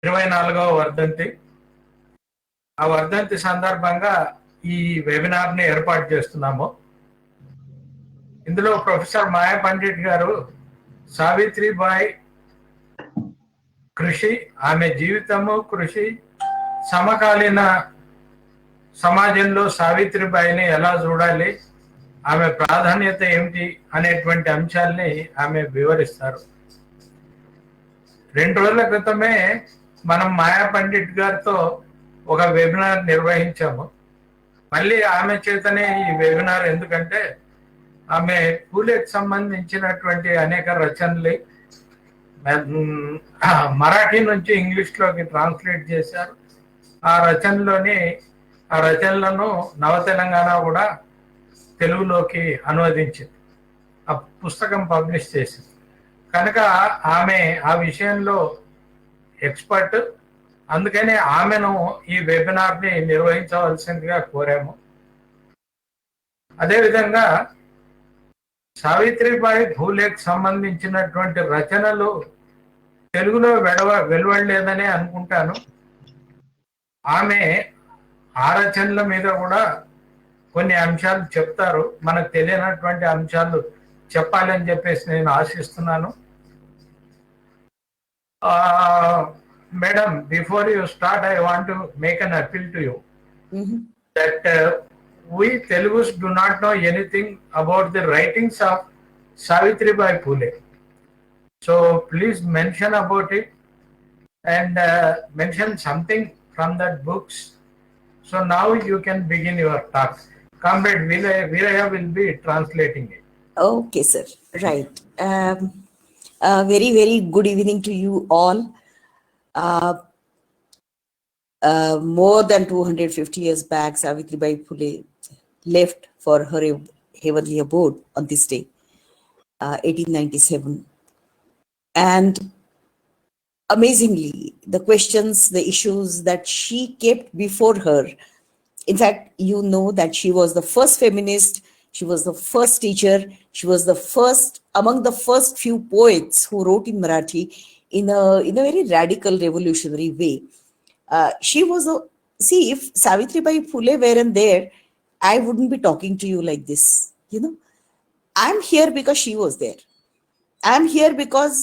24వ వర్ధంతి. ఆ వర్ధంతి సందర్భంగా ఈ వెబినార్ ని ఏర్పాటు చేస్తున్నాము. ఇందులో ప్రొఫెసర్ మాయా పండిట్ గారు సావిత్రిబాయి కృషి, ఆమె జీవితము, కృషి, సమకాలీన సమాజంలో సావిత్రిబాయిని ఎలా చూడాలి, ఆమె ప్రాధాన్యత ఏమిటి అనేటువంటి అంశాల్ని ఆమె వివరిస్తారు. 2 రోజుల క్రితమే మనం మాయా పండిట్ గారితో ఒక వెబినార్ నిర్వహించాము. మళ్ళీ ఆమె చేతనే ఈ వెబినార్, ఎందుకంటే ఆమె పూలేకి సంబంధించినటువంటి అనేక రచనలు మరాఠీ నుంచి ఇంగ్లీష్లోకి ట్రాన్స్లేట్ చేశారు. ఆ రచనలను నవ తెలంగాణ కూడా తెలుగులోకి అనువదించింది. ఆ పుస్తకం పబ్లిష్ చేసింది. కనుక ఆమె ఆ విషయంలో ఎక్స్పర్ట్. అందుకని ఆమెను ఈ వెబినార్ని నిర్వహించవలసిందిగా కోరాము. అదేవిధంగా సావిత్రిబాయి ఫూలేకి సంబంధించినటువంటి రచనలు తెలుగులో వెలువడలేదని అనుకుంటాను. ఆమె ఆ రచనల మీద కూడా కొన్ని అంశాలు చెప్తారు. మనకు తెలియనటువంటి అంశాలు చెప్పాలని చెప్పేసి నేను ఆశిస్తున్నాను. Madam, before you start, I want to make an appeal to you that we Telugus do not know anything about the writings of Savitribai Phule. So please mention about it and mention something from that books. So now you can begin your talk. Comrade Viraya will be translating it. Okay, sir. Right. Very, very good evening to you all. More than 250 years back, Savitribai Phule left for her heavenly abode on this day, 1897. And amazingly, the questions, the issues that she kept before her, in fact, you know that she was the first feminist, she was the first teacher, she was the first, among the first few poets who wrote in Marathi in a very radical, revolutionary way. She was see, if Savitribai Phule weren't there, I wouldn't be talking to you like this. You know, I'm here because she was there. I'm here because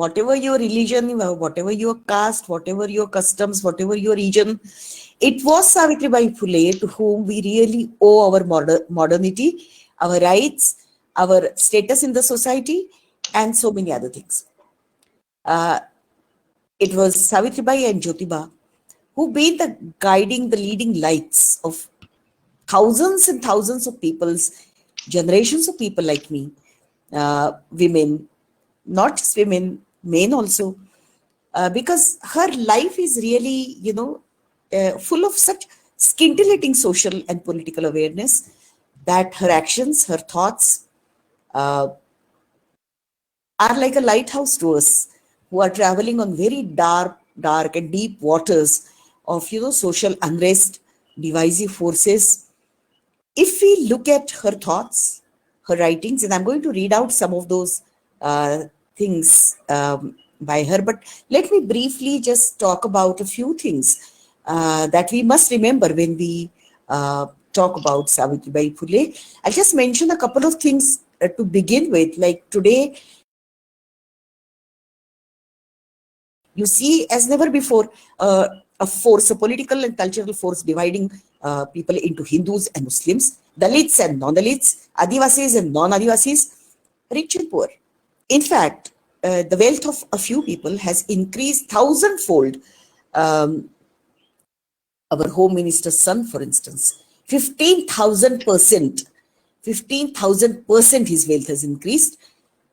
whatever your religion, whatever your caste, whatever your customs, whatever your region, it was Savitribai Phule to whom we really owe our modernity, our rights, our status in the society, and so many other things. It was Savitribai and Jyotiba who been the leading lights of thousands and thousands of people's, generations of people like me, women, not just women, men also, because her life is really, full of such scintillating social and political awareness that her actions, her thoughts are like a lighthouse to us who are traveling on very dark and deep waters of, social unrest, divisive forces. If we look at her thoughts, her writings, and I'm going to read out some of those things by her, but let me briefly just talk about a few things that we must remember when we talk about Savitribai Phule. I'll just mention a couple of things to begin with. Like today, you see, as never before, a force, a political and cultural force dividing people into Hindus and Muslims, Dalits and non-Dalits, Adivasis and non-Adivasis, rich and poor. In fact, the wealth of a few people has increased 1,000-fold. Our Home Minister's son, for instance, 15,000% his wealth has increased.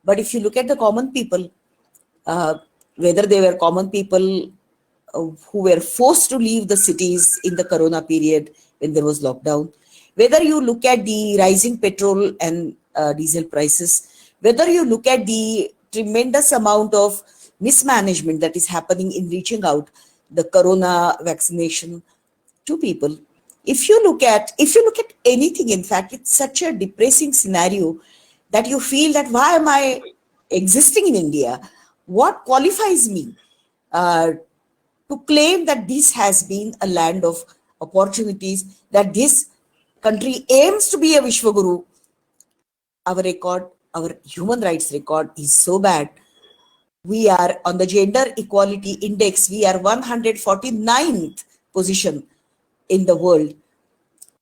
But if you look at the common people, whether they were common people who were forced to leave the cities in the Corona period when there was lockdown, whether you look at the rising petrol and diesel prices, whether you look at the tremendous amount of mismanagement that is happening in reaching out the Corona vaccination to people, if you look at anything, in fact, it's such a depressing scenario that you feel that why am I existing in India? What qualifies me? to claim that this has been a land of opportunities, that this country aims to be a Vishwaguru. Our record, our human rights record is so bad. We are on the gender equality index, we are 149th position in the world.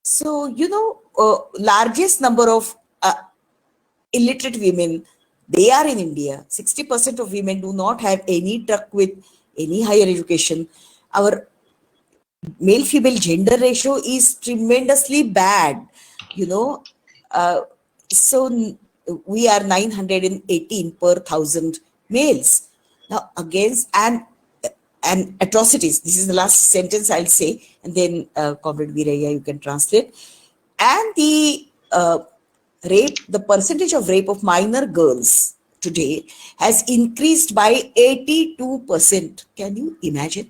So, largest number of illiterate women, they are in India. 60% of women do not have any truck with any higher education. Our male-female gender ratio is tremendously bad, so we are 918 per 1,000 males. Now, against and atrocities, this is the last sentence I'll say, and then Comrade Veerayya, you can translate. And the the percentage of rape of minor girls today has increased by 82%. Can you imagine?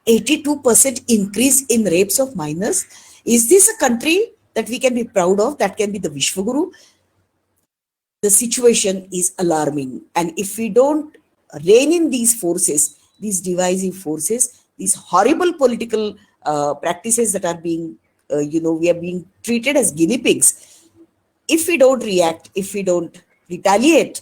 82% increase in rapes of minors. Is this a country that we can be proud of, that can be the Vishwaguru? The situation is alarming. And if we don't rein in these forces, these divisive forces, these horrible political practices that are being, we are being treated as guinea pigs. If we don't react, if we don't retaliate,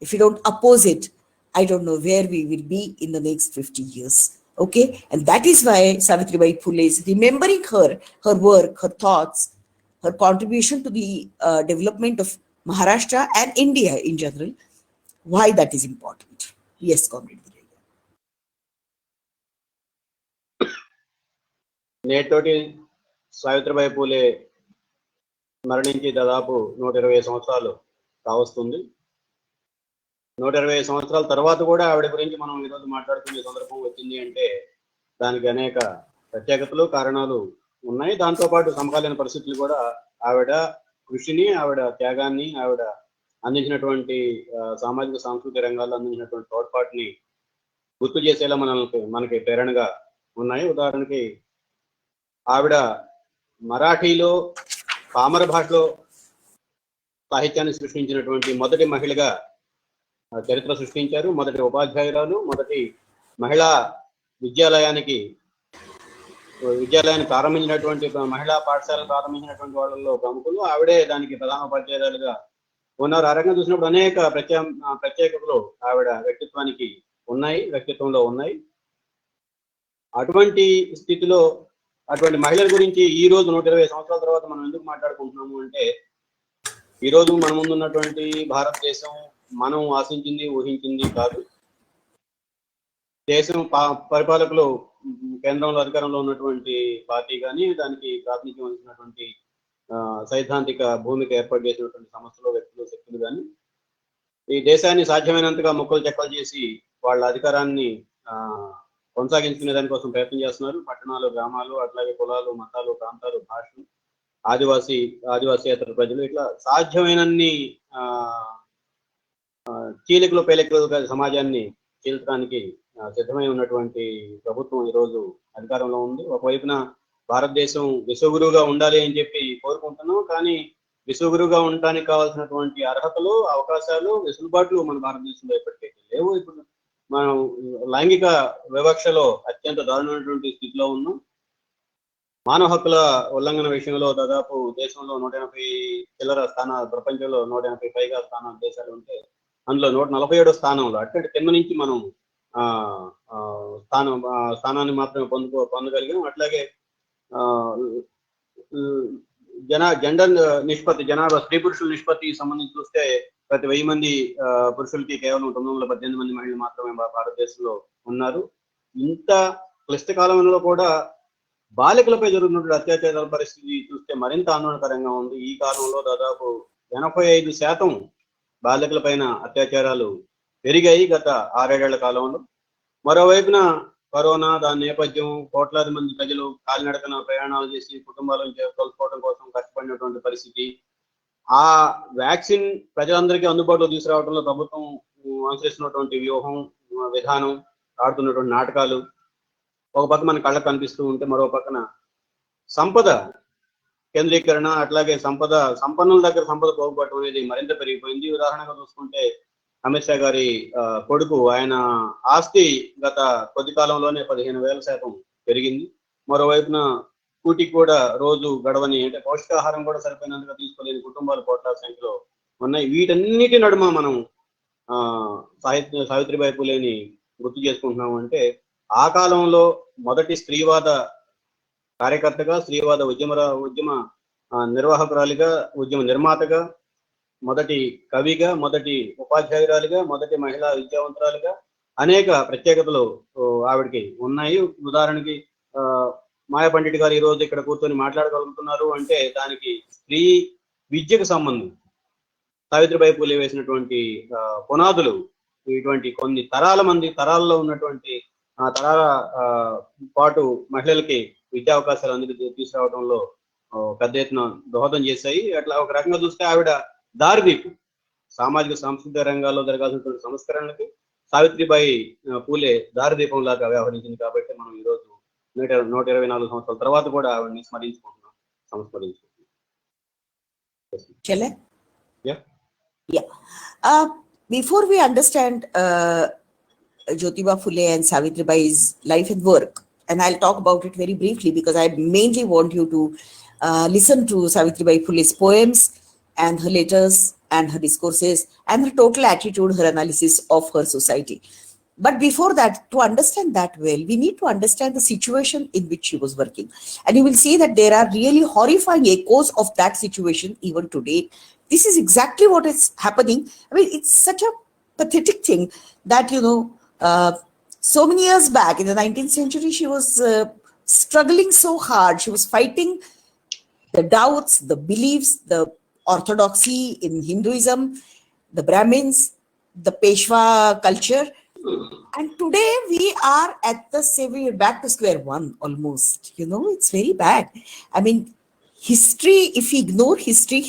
if we don't oppose it, I don't know where we will be in the next 50 years. Okay, and that is why Savitribai Phule is remembering her work, her thoughts, her contribution to the development of Maharashtra and India in general. Why that is important? Yes, Comrade Veerayya. నేటోటి Savitribai Phule మరణించి దాదాపు 120 సంవత్సరాలు కావస్తుంది. 120 సంవత్సరాల తర్వాత కూడా ఆవిడ గురించి మనం ఈరోజు మాట్లాడుకునే సందర్భం వచ్చింది అంటే దానికి అనేక ప్రత్యేకతలు, కారణాలు ఉన్నాయి. దాంతోపాటు సమకాలీన పరిస్థితులు కూడా ఆవిడ కృషిని, ఆవిడ త్యాగాన్ని, ఆవిడ అందించినటువంటి సామాజిక సాంస్కృతిక రంగాల్లో అందించినటువంటి తోడ్పాటుని గుర్తు చేసేలా మనకి ప్రేరణగా ఉన్నాయి. ఉదాహరణకి ఆవిడ మరాఠీలో పామర భాషలో సాహిత్యాన్ని సృష్టించినటువంటి మొదటి మహిళగా చరిత్ర సృష్టించారు. మొదటి ఉపాధ్యాయురాలు, మొదటి మహిళా విద్యాలయాన్ని ప్రారంభించినటువంటి మహిళా పాఠశాలను ప్రారంభించినటువంటి వాళ్ళలో ప్రముఖులు ఆవిడే. దానికి ప్రధాన ఉపాధ్యాయురాలుగా ఉన్నారు. ఆ రకంగా చూసినప్పుడు అనేక ప్రత్యేకతలు ఆవిడ వ్యక్తిత్వంలో ఉన్నాయి. అటువంటి స్థితిలో అటువంటి మహిళల గురించి ఈ రోజు 120 సంవత్సరాల తర్వాత మనం ఎందుకు మాట్లాడుకుంటున్నాము అంటే, ఈ రోజు మన ముందు ఉన్నటువంటి భారతదేశం మనం ఆశించింది, ఊహించింది కాదు. దేశం పరిపాలకులు, కేంద్రంలో అధికారంలో ఉన్నటువంటి పార్టీ కానీ, దానికి ప్రాతినిధ్యం వహించినటువంటి సైద్ధాంతిక భూమిక ఏర్పాటు చేసినటువంటి సంస్థలు, వ్యక్తులు, శక్తులు కానీ ఈ దేశాన్ని సాధ్యమైనంతగా ముక్కలు చెక్కలు చేసి వాళ్ళ అధికారాన్ని కొనసాగించుకునే దానికోసం ప్రయత్నం చేస్తున్నారు. పట్టణాలు, గ్రామాలు, అట్లాగే కులాలు, మతాలు, ప్రాంతాలు, భాషలు, ఆదివాసీయేతర ప్రజలు, ఇట్లా సాధ్యమైనన్ని చీలికలు పేలికలుగా సమాజాన్ని చీల్చడానికి సిద్ధమై ఉన్నటువంటి ప్రభుత్వం ఈరోజు అధికారంలో ఉంది. ఒకవైపున భారతదేశం విశ్వగురువుగా ఉండాలి అని చెప్పి కోరుకుంటున్నాం. కానీ విశ్వగురువుగా ఉండడానికి కావాల్సినటువంటి అర్హతలు, అవకాశాలు, వెసులుబాట్లు మన భారతదేశంలో ఎప్పటికైతే లేవు. ఇప్పుడు మనం లైంగిక వివక్షలో అత్యంత దారుణమైనటువంటి స్థితిలో ఉన్నాం. మానవ హక్కుల ఉల్లంఘన విషయంలో దాదాపు దేశంలో 180 చిల్లర స్థానాలు, ప్రపంచంలో 180 పైగా దేశాలు ఉంటే అందులో 147 స్థానంలో, అటువంటి కింద నుంచి మనం స్థానాన్ని మాత్రమే పొందగలిగాం. అట్లాగే జెండర్ నిష్పత్తి, జనాభా స్త్రీ పురుషుల నిష్పత్తికి సంబంధించి చూస్తే ప్రతి 1000 మంది పురుషులకి కేవలం 918 మంది మహిళలు మాత్రమే భారతదేశంలో ఉన్నారు. ఇంత క్లిష్ట కాలంలో కూడా బాలికలపై జరుగుతున్న అత్యాచారాల పరిస్థితి చూస్తే మరింత ఆందోళనకరంగా ఉంది. ఈ కాలంలో దాదాపు 85% బాలికల పైన అత్యాచారాలు పెరిగాయి గత 6-7 ఏళ్ల కాలంలో. మరోవైపున కరోనా, దాని నేపథ్యం, కోట్లాది మంది ప్రజలు కాలినడకన ప్రయాణాలు చేసి కుటుంబాలను కోల్పోవడం కోసం కష్టపడినటువంటి పరిస్థితి, ఆ వ్యాక్సిన్ ప్రజలందరికీ అందుబాటులో తీసుకురావడంలో ప్రభుత్వం అనుసరిస్తున్నటువంటి వ్యూహం, విధానం, ఆడుతున్నటువంటి నాటకాలు ఒక పక్క మన కళ్ళకు కనిపిస్తూ ఉంటే, మరో పక్కన సంపద కేంద్రీకరణ, అట్లాగే సంపన్నుల దగ్గర సంపద పోగుపడటం అనేది మరింత పెరిగిపోయింది. ఉదాహరణగా చూసుకుంటే అమిత్ షా గారి కొడుకు, ఆయన ఆస్తి గత కొద్ది కాలంలోనే 15,000% పెరిగింది. మరోవైపున కూటికి కూడా రోజు గడవని, అంటే పౌష్టికాహారం కూడా సరిపోయినందుగా తీసుకోలేని కుటుంబాలు కోట్ల సంఖ్యలో ఉన్నాయి. వీటన్నిటి నడుమ మనం సావిత్రిబాయి పూలేని గుర్తు చేసుకుంటున్నాము. అంటే ఆ కాలంలో మొదటి స్త్రీవాద కార్యకర్తగా, స్త్రీవాద ఉద్యమ నిర్వాహకురాలిగా, ఉద్యమ నిర్మాతగా, మొదటి కవిగా, మొదటి ఉపాధ్యాయురాలిగా, మొదటి మహిళా విద్యావంతురాలిగా అనేక ప్రత్యేకతలు ఆవిడకి ఉన్నాయి. ఉదాహరణకి మాయా పండిట్ గారు ఈ రోజు ఇక్కడ కూర్చొని మాట్లాడగలుగుతున్నారు అంటే దానికి స్త్రీ విద్యకు సంబంధం, సావిత్రిబాయి పూలే వేసినటువంటి పునాదులు, ఇటువంటి కొన్ని తరాల్లో ఉన్నటువంటి తరాల పాటు మహిళలకి విద్యా అవకాశాలు అందరికీ తీసుకురావడంలో పెద్ద ఎత్తున దోహదం చేశాయి. అట్లా ఒక రకంగా చూస్తే ఆవిడ దారిదీపు, సామాజిక సాంస్కృతిక రంగాల్లో జరగాల్సినటువంటి సంస్కరణలకి సావిత్రిబాయి పూలే దారిదీపం లాగా వ్యవహరించింది. కాబట్టి మనం ఈరోజు 124 సంవత్సరాల తర్వాత కూడా ఆవిడని సంస్మరించుకుంటున్నాం. Before we understand Jyotiba Phule and Savitribai's life and work, and I'll talk about it very briefly because I mainly want you to listen to Savitribai Phule's poems and her letters and her discourses and her total attitude, her analysis of her society. But before that, to understand that well, we need to understand the situation in which she was working. And you will see that there are really horrifying echoes of that situation even today. This is exactly what is happening. I mean, it's such a pathetic thing that, so many years back in the 19th century, she was struggling so hard. She was fighting the doubts, the beliefs, the orthodoxy in Hinduism, the Brahmins, the Peshwa culture. And today we are we're back to square one almost. It's very bad. I mean, history, if we ignore history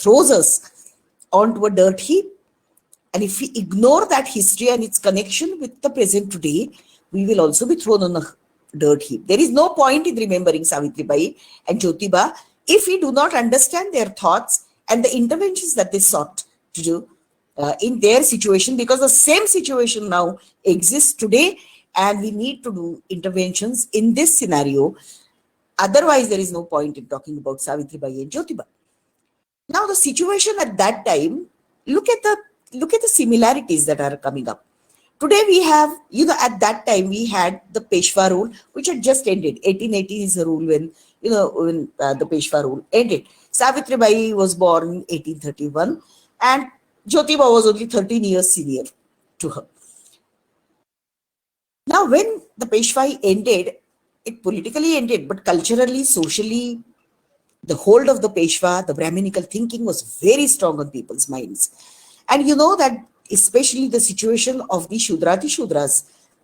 throws us onto a dirt heap. And if we ignore that history and its connection with the present today, we will also be thrown on a dirt heap. There is no point in remembering Savitribai and Jyotiba if we do not understand their thoughts and the interventions that they sought to do in their situation, because the same situation now exists today and we need to do interventions in this scenario. Otherwise, there is no point in talking about Savitribai and Jyotiba. Now, the situation at that time, look at the similarities that are coming up. Today we have, at that time we had the Peshwa rule, which had just ended. 1880 is the rule when the Peshwa rule ended. Savitribai was born in 1831 and Jyotiba was only 13 years senior to her. Now, when the Peshwa ended, it politically ended, but culturally, socially, the hold of the Peshwa, the Brahminical thinking was very strong on people's minds. And you know that especially the situation of the Shudras,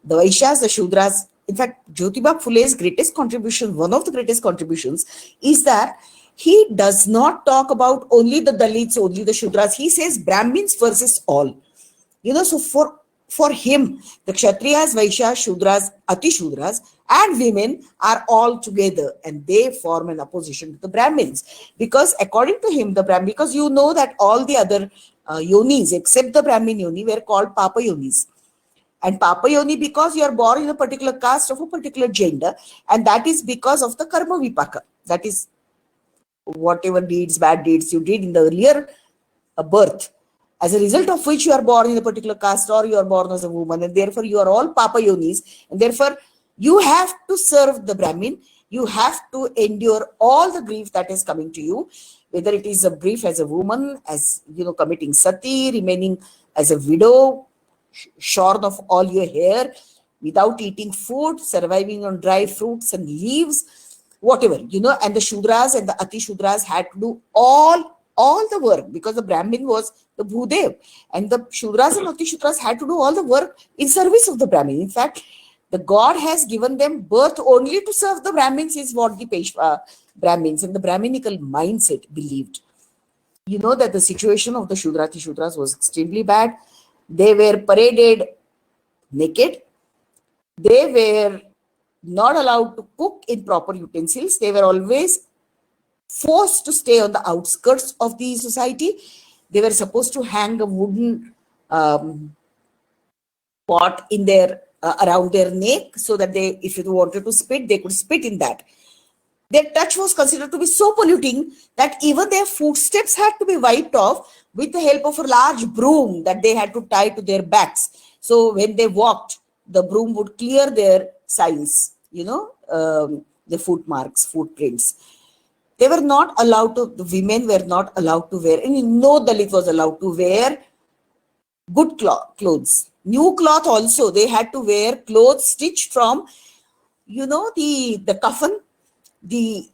the Vaishyas, the Shudras. In fact, Jyotiba Phule's greatest contribution, one of the greatest contributions, is that he does not talk about only the Dalits, only the Shudras. He says Brahmins versus all. So for him, the Kshatriyas, Vaishyas, Shudras, Ati Shudras, and women are all together and they form an opposition to the Brahmins. Because according to him, because you know that all the other yonis except the Brahmin yoni were called Papa yonis. And Papa yoni because you are born in a particular caste of a particular gender, and that is because of the Karma Vipaka. That is whatever bad deeds you did in the earlier birth, as a result of which you are born in a particular caste or you are born as a woman, and therefore you are all Papa yonis, and therefore you have to serve the Brahmin, you have to endure all the grief that is coming to you, whether it is a grief as a woman, as committing sati, remaining as a widow, shorn of all your hair, without eating food, surviving on dry fruits and leaves, whatever, and the Shudras and the Ati Shudras had to do all the work, because the Brahmin was the Bhudev, and the Shudras and Ati Shudras had to do all the work in service of the Brahmin. In fact, the God has given them birth only to serve the Brahmins, is what the Peshwa Brahmins and the Brahminical mindset believed. You know that the situation of the Shudrati Shudras was extremely bad. They were paraded naked. They were not allowed to cook in proper utensils. They were always forced to stay on the outskirts of the society. They were supposed to hang a wooden pot in their around their neck, so that they, if you wanted to spit, they could spit in that. Their touch was considered to be so polluting that even their footsteps had to be wiped off with the help of a large broom that they had to tie to their backs. So when they walked, the broom would clear their signs, the foot marks, footprints. They were not allowed to, the women were not allowed to wear, and no Dalit was allowed to wear good clothes. New cloth also, they had to wear clothes stitched from, the coffin, the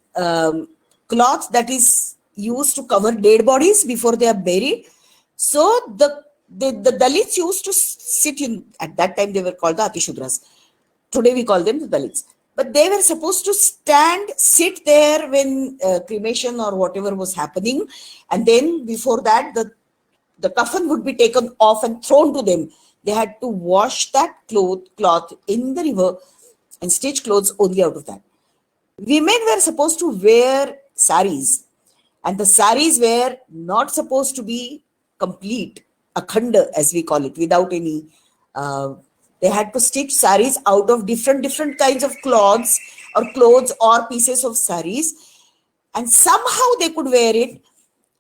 cloth that is used to cover dead bodies before they are buried. So the Dalits used to sit in, at that time they were called the Atishudras. Today we call them the Dalits. But they were supposed to sit there when cremation or whatever was happening. And then before that, the coffin would be taken off and thrown to them. They had to wash that cloth in the river and stitch clothes only out of that. Women were supposed to wear saris, and the saris were not supposed to be complete, akhanda as we call it, without any. They had to stitch saris out of different kinds of cloths or pieces of saris, and somehow they could wear it,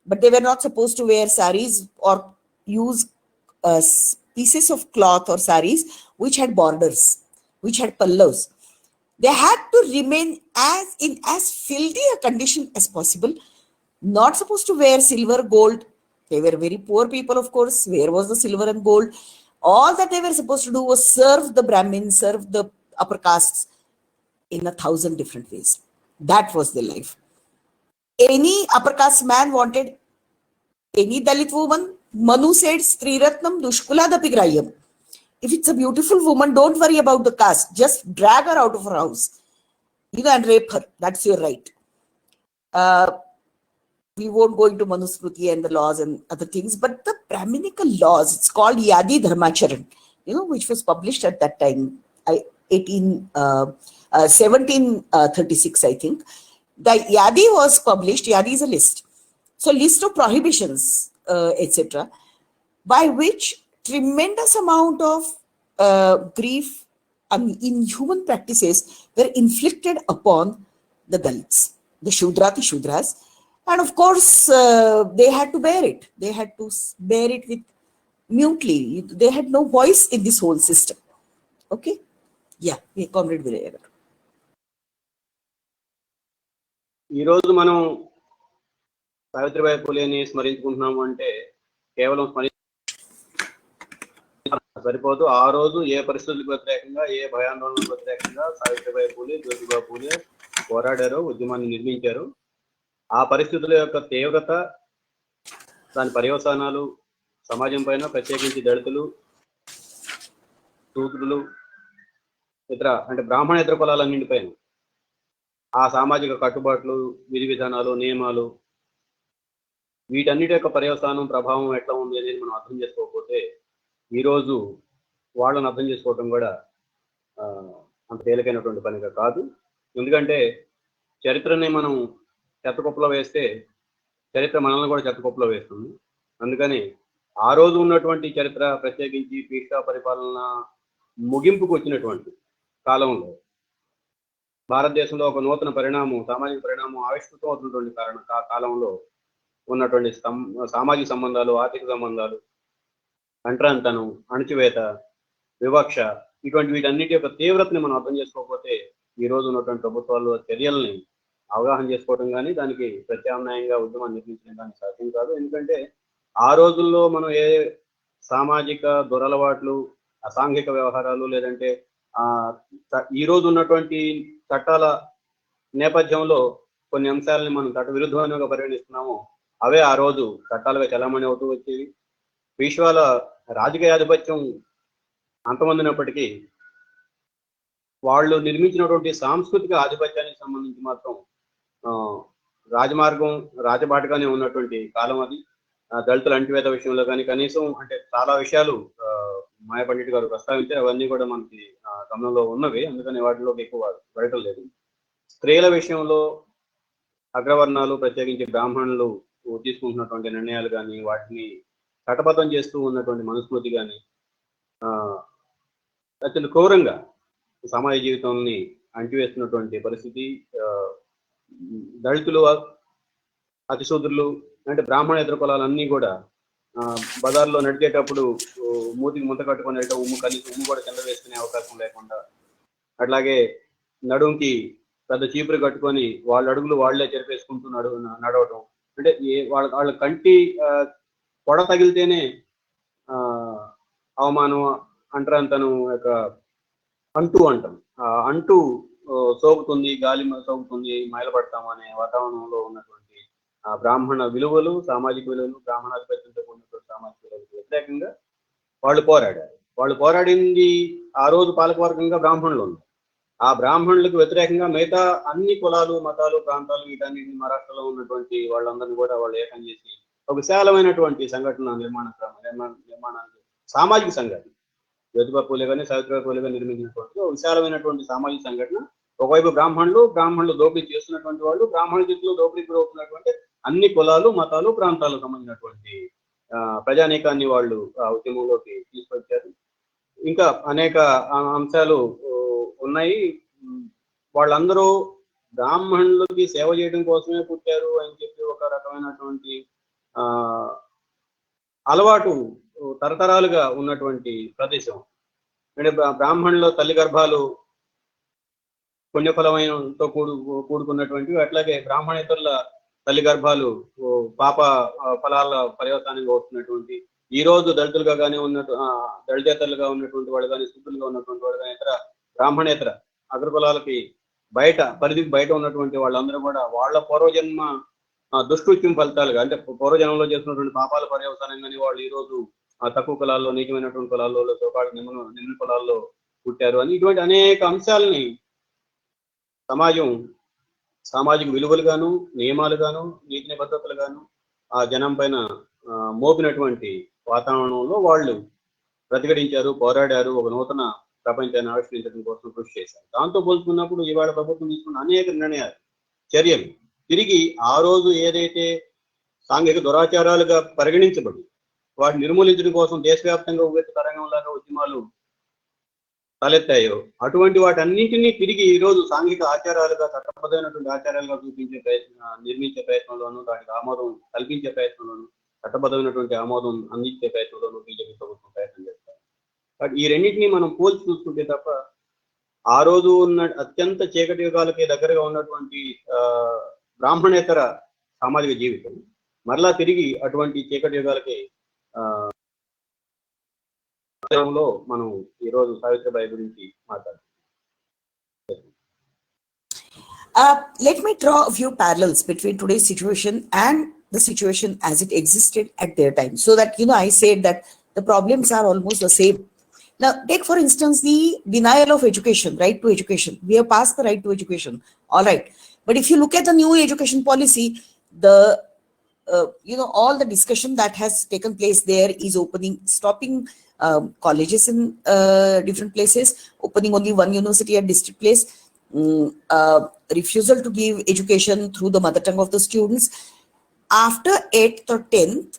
but they were not supposed to wear saris or use pieces of cloth or saris which had borders, which had pallavs. They had to remain as filthy a condition as possible. Not supposed to wear silver, gold. They were very poor people, of course. Where was the silver and gold? All that they were supposed to do was serve the Brahmins, serve the upper castes in 1,000 different ways. That was their life. Any upper caste man wanted any Dalit woman. Manu said, Striratnam Dushkuladapi Grayam. If it's a beautiful woman, don't worry about the caste. Just drag her out of her house, and rape her. That's your right. We won't go into Manusmriti and the laws and other things, but the Brahminical laws, it's called Yadi Dharmacharan, which was published at that time, 1736, I think. The Yadi was published. Yadi is a list. So list of prohibitions, etc., by which tremendous amount of grief and inhuman practices were inflicted upon the Dalits, the Shudras. And of course, they had to bear it. They had to bear it with mutely. They had no voice in this whole system. Okay? Yeah, Comrade Viraya garu. ఈ రోజు మనం సావిత్రిబాయి పూలేని స్మరించుకుంటున్నాము అంటే కేవలం సరిపోదు. ఆ రోజు ఏ పరిస్థితులకు వ్యతిరేకంగా, ఏ భయాందోళనకు వ్యతిరేకంగా సావిత్రిబాయి పూలే, జ్యోతిబా పూలే పోరాడారో, ఉద్యమాన్ని నిర్మించారు. ఆ పరిస్థితుల యొక్క తీవ్రత, దాని పర్యవసానాలు సమాజం పైన, ప్రత్యేకించి దళితులు, శూద్రులు, అంటే బ్రాహ్మణేతర కులాలన్నింటిపైన ఆ సామాజిక కట్టుబాట్లు, విధి విధానాలు, నియమాలు, వీటన్నిటి యొక్క పర్యవసానం, ప్రభావం ఎట్లా ఉంది అనేది మనం అర్థం చేసుకోకపోతే ఈరోజు వాళ్ళని అర్థం చేసుకోవటం కూడా అంత తేలికైనటువంటి పనిగా కాదు. ఎందుకంటే చరిత్రని మనం చెత్తకుప్పలో వేస్తే చరిత్ర మనల్ని కూడా చెత్తకుప్పలో వేస్తుంది. అందుకని ఆ రోజు ఉన్నటువంటి చరిత్ర, ప్రత్యేకించి పీఠా పరిపాలన ముగింపుకు వచ్చినటువంటి కాలంలో భారతదేశంలో ఒక నూతన పరిణామం, సామాజిక పరిణామం ఆవిష్కృతం అవుతున్నటువంటి కాలంలో ఉన్నటువంటి సామాజిక సంబంధాలు, ఆర్థిక సంబంధాలు, అంటరాంతనం, అణచివేత, వివక్ష, ఇటువంటి వీటన్నిటి యొక్క తీవ్రతని మనం అర్థం చేసుకోకపోతే ఈ రోజు ఉన్నటువంటి ప్రభుత్వాలు చర్యల్ని అవగాహన చేసుకోవడం కానీ, దానికి ప్రత్యామ్నాయంగా ఉద్యమాన్ని నిర్మించడం కానీ సాధ్యం కాదు. ఎందుకంటే ఆ రోజుల్లో మనం ఏ సామాజిక దురలవాట్లు, అసాంఘిక వ్యవహారాలు, లేదంటే ఈ రోజు ఉన్నటువంటి చట్టాల నేపథ్యంలో కొన్ని అంశాలని మనం చట్ట విరుద్ధంగా పరిగణిస్తున్నామో అవే ఆ రోజు చట్టాలుగా చలామణి అవుతూ వచ్చేవి. పేష్వాల రాజకీయ ఆధిపత్యం అంతమందినప్పటికీ వాళ్ళు నిర్మించినటువంటి సాంస్కృతిక ఆధిపత్యానికి సంబంధించి మాత్రం రాజమార్గం, రాజబాటగానే ఉన్నటువంటి కాలం అది. దళితుల అంటివేత విషయంలో కానీ కనీసం అంటే చాలా విషయాలు మాయ పండిట్ గారు ప్రస్తావించారు. అవన్నీ కూడా మనకి గమనంలో ఉన్నవి, అందుకని వాటిలోకి ఎక్కువ వెళ్ళటం లేదు. స్త్రీల విషయంలో అగ్రవర్ణాలు, ప్రత్యేకించి బ్రాహ్మణులు తీసుకుంటున్నటువంటి నిర్ణయాలు కానీ, వాటిని కటపథం చేస్తూ ఉన్నటువంటి మనుస్మృతి కానీ అత్యంత క్రూరంగా సమాజ జీవితాన్ని అంటివేస్తున్నటువంటి పరిస్థితి. దళితులు, అతిశూద్రులు అంటే బ్రాహ్మణేతర కులాలన్నీ కూడా బజార్లో నడిచేటప్పుడు మూతికి ముంత కట్టుకొని వెళ్ళటం, ఉమ్ము కూడా కింద వేసుకునే అవకాశం లేకుండా, అట్లాగే నడుంకి పెద్ద చీపురు కట్టుకొని వాళ్ళ అడుగులు వాళ్లే చెరిపేసుకుంటూ నడవటం. అంటే వాళ్ళ కంటి పొడ తగిలితేనే అవమానం అంటరాంతనం యొక్క అంటూ అంటాం. అంటూ సోకుతుంది, గాలి సోకుతుంది, మైలపడతాం అనే వాతావరణంలో ఉన్నటువంటి బ్రాహ్మణ విలువలు, సామాజిక విలువలు, బ్రాహ్మణాధిపత్యంతో ఉన్నటువంటి సామాజిక విలువలకు వ్యతిరేకంగా వాళ్ళు పోరాడారు. వాళ్ళు పోరాడింది ఆ రోజు పాలకవర్గంగా బ్రాహ్మణులు ఉన్నారు. ఆ బ్రాహ్మణులకు వ్యతిరేకంగా మిగతా అన్ని కులాలు, మతాలు, ప్రాంతాలు వీటన్నిటిని మహారాష్ట్రలో ఉన్నటువంటి వాళ్ళందరినీ కూడా వాళ్ళు ఏకం చేసి ఒక విశాలమైనటువంటి సంఘటన నిర్మాణానికి సామాజిక సంఘటన, జ్యోతిబా పూలే కానీ సావిత్రిబాయి పూలే కానీ నిర్మించినటువంటి ఒక విశాలమైనటువంటి సామాజిక సంఘటన. ఒకవైపు బ్రాహ్మణులు దోపిడీ చేస్తున్నటువంటి వాళ్ళు, బ్రాహ్మణుల చేతిలో దోపిడీకి గురవుతున్నటువంటి అన్ని కులాలు, మతాలు, ప్రాంతాలకు సంబంధించినటువంటి ప్రజానీకాన్ని వాళ్ళు ఆ ఉద్యమంలోకి తీసుకొచ్చారు. ఇంకా అనేక అంశాలు ఉన్నాయి. వాళ్ళందరూ బ్రాహ్మణులకి సేవ చేయడం కోసమే పుట్టారు అని చెప్పి ఒక రకమైనటువంటి అలవాటు తరతరాలుగా ఉన్నటువంటి ప్రదేశం. అంటే బ్రాహ్మణుల తల్లి గర్భాలు పుణ్యఫలమైనతో కూడుకున్నటువంటివి, అట్లాగే బ్రాహ్మణేతరుల తల్లి గర్భాలు పాప ఫలాల పర్యవసానంగా వస్తున్నటువంటి, ఈ రోజు దళితులుగా కానీ దళితేతరులుగా ఉన్నటువంటి వాళ్ళు కానీ, శుద్ధులుగా ఉన్నటువంటి వాళ్ళు కానీ, ఇతర బ్రాహ్మణేతర అగ్రకులాలకి పరిధికి బయట ఉన్నటువంటి వాళ్ళందరూ కూడా వాళ్ళ పూర్వజన్మ దుష్కృత్యం ఫలితాలుగా, అంటే పూర్వజన్మలో చేస్తున్నటువంటి పాపాల పర్యవసానంగానే వాళ్ళు ఈ రోజు తక్కువ కులాల్లో, నీచమైనటువంటి కులాల్లో, సోకాడు నిమ్న కులాల్లో పుట్టారు అని ఇటువంటి అనేక అంశాలని సామాజిక విలువలుగాను, నియమాలుగాను, నీతి నిబద్ధతలుగాను ఆ జనం పైన మోపినటువంటి వాతావరణంలో వాళ్ళు ప్రతిఘటించారు, పోరాడారు, ఒక నూతన ప్రపంచాన్ని ఆవిష్కరించడం కోసం కృషి చేశారు. దాంతో పోల్చుకున్నప్పుడు ఇవాళ ప్రభుత్వం తీసుకున్న అనేక నిర్ణయాలు, చర్యలు తిరిగి ఆ రోజు ఏదైతే సాంఘిక దురాచారాలుగా పరిగణించబడి వాటిని నిర్మూలించడం కోసం దేశవ్యాప్తంగా ఉవ్వెత్తి తరంగంలాగా ఉద్యమాలు తలెత్తాయో అటువంటి వాటన్నింటినీ తిరిగి ఈ రోజు సాంఘిక ఆచారాలుగా, చట్టబద్ధమైనటువంటి ఆచారాలుగా నిర్మించే ప్రయత్నంలోనూ, దానికి ఆమోదం కల్పించే ప్రయత్నంలోనూ, చట్టబద్ధమైనటువంటి ఆమోదం అందించే ప్రయత్నంలోనూ బీజేపీ ప్రభుత్వం ప్రయత్నం చేస్తారు. బట్ ఈ రెండింటినీ మనం పోల్చి చూసుకుంటే తప్ప ఆ రోజు ఉన్న అత్యంత చీకటి యుగాలకి దగ్గరగా ఉన్నటువంటి బ్రాహ్మణేతర సామాజిక జీవితం మరలా తిరిగి అటువంటి చీకటి యుగాలకి మనం ఈ రోజు సావిత్రిబాయి గురించి మాట్లాడుతాం. Let me draw a few parallels between today's situation and the situation as it existed at their time, so that I said that the problems are almost the same. Now, take for instance the denial of education, right to education. We have passed the right to education, all right. But if you look at the new education policy, the all the discussion that has taken place there is stopping colleges in different places, opening only one university at district place, refusal to give education through the mother tongue of the students. After 8th or 10th,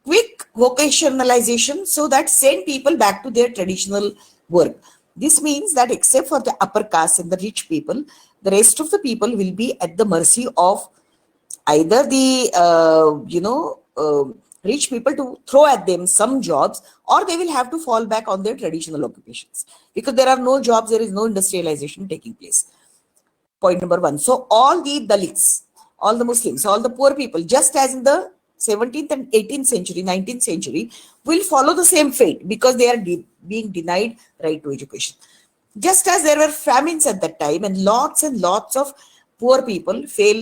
quick vocationalization so that send people back to their traditional work. This means that except for the upper caste and the rich people, the rest of the people will be at the mercy of either the rich people to throw at them some jobs, or they will have to fall back on their traditional occupations because there are no jobs, there is no industrialization taking place. Point number one. So all the Dalits, all the Muslims, all the poor people, just as in the 17th and 18th century, 19th century, will follow the same fate because they are being denied right to education. Just as there were famines at that time and lots of poor people fell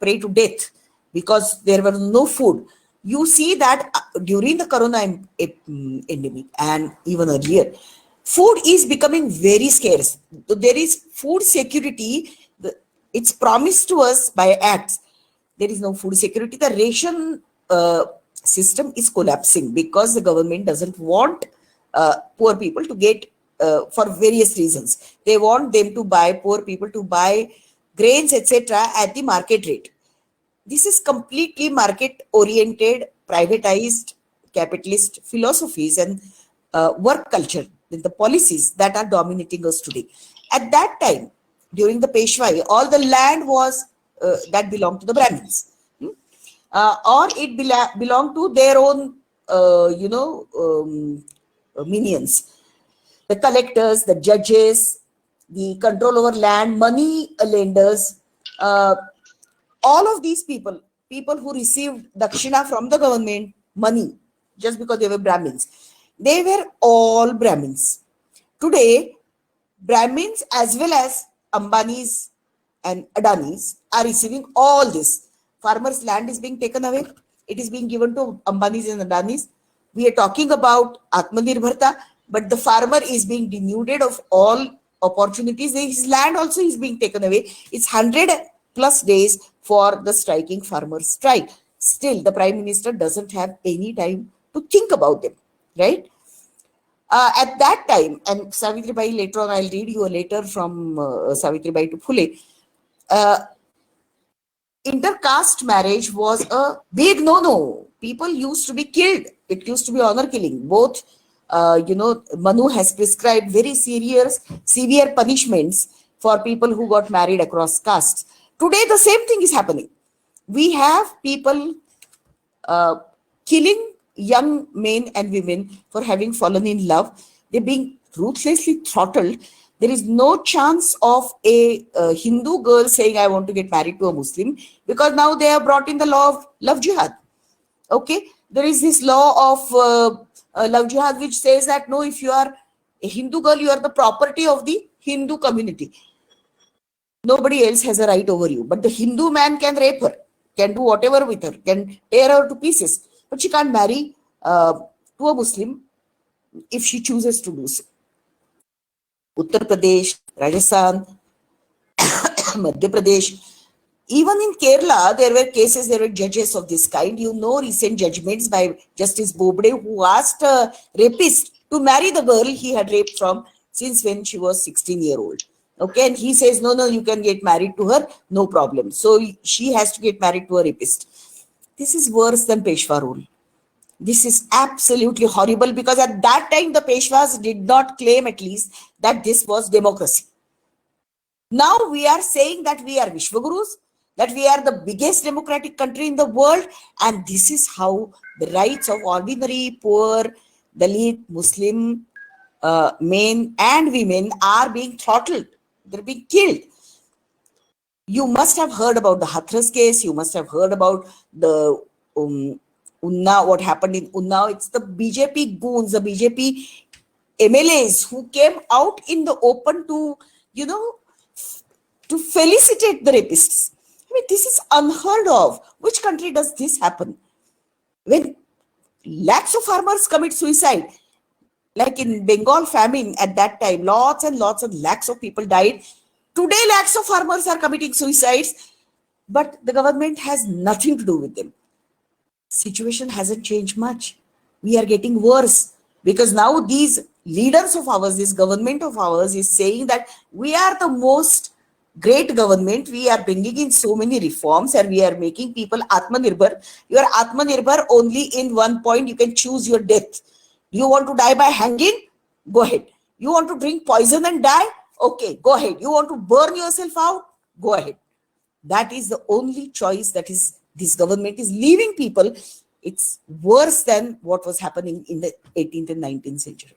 prey to death because there was no food. You see that during the corona endemic and even earlier, food is becoming very scarce. There is food security. It's promised to us by acts. There is no food security. The ration system is collapsing because the government doesn't want poor people to get, for various reasons. They want poor people to buy grains, etc. at the market rate. This is completely market oriented privatized capitalist philosophies and work culture, the policies that are dominating us today. At that time, during the Peshwai, all the land was that belonged to the Brahmins, or it belonged to their own, minions, the collectors, the judges, the control over land, money lenders, all of these people who received dakshina from the government, money, just because they were Brahmins, they were all Brahmins. Today, Brahmins as well as Ambanis and Adanis are receiving all this. Farmers' land is being taken away. It is being given to Ambanis and Adanis. We are talking about Atmanirbharta, but the farmer is being denuded of all opportunities. His land also is being taken away. It's 100+ days for the striking farmers' strike. Still, the Prime Minister doesn't have any time to think about them, right? At that time, and Savitribai, later on, I'll read you a letter from Savitribai to Phule. Intercaste marriage was a big no-no. People used to be killed. It used to be honor killing. Both, Manu has prescribed very severe punishments for people who got married across castes. Today, the same thing is happening. We have people killing young men and women for having fallen in love. They're being ruthlessly throttled. There is no chance of a Hindu girl saying, I want to get married to a Muslim, because now they have brought in the law of love jihad. Okay, there is this law of love jihad which says that no, if you are a Hindu girl, you are the property of the Hindu community. Nobody else has a right over you. But the Hindu man can rape her, can do whatever with her, can tear her to pieces. But she can't marry to a Muslim if she chooses to do so. Uttar Pradesh, Rajasthan, Madhya Pradesh, even in Kerala, there were cases, there were judges of this kind. You know, recent judgments by Justice Bobde, who asked a rapist to marry the girl he had raped from since when she was 16-year-old. Okay, and he says, no, you can get married to her, no problem. So she has to get married to a rapist. This is worse than Peshwa rule. This is absolutely horrible, because at that time, the Peshwas did not claim, at least, that this was democracy. Now we are saying that we are Vishwagurus, that we are the biggest democratic country in the world, and this is how the rights of ordinary, poor, Dalit, Muslim men and women are being throttled. They're being killed. You must have heard about the Hathras case. You must have heard about the Unnao, what happened in Unnao. It's the BJP goons, the BJP MLAs who came out in the open to, to felicitate the rapists. I mean, this is unheard of. Which country does this happen? When lakhs of farmers commit suicide, like in Bengal famine at that time, lots and lakhs of people died. Today, lakhs of farmers are committing suicides, but the government has nothing to do with them. Situation hasn't changed much. We are getting worse, because now these leaders of ours, this government of ours is saying that we are the most great government. We are bringing in so many reforms and we are making people Atmanirbhar. You are Atmanirbhar only in one point. You can choose your death. You want to die by hanging? Go ahead. You want to drink poison and die? Okay, go ahead. You want to burn yourself out? Go ahead. That is the only choice that is this government is leaving people. It's worse than what was happening in the 18th and 19th century.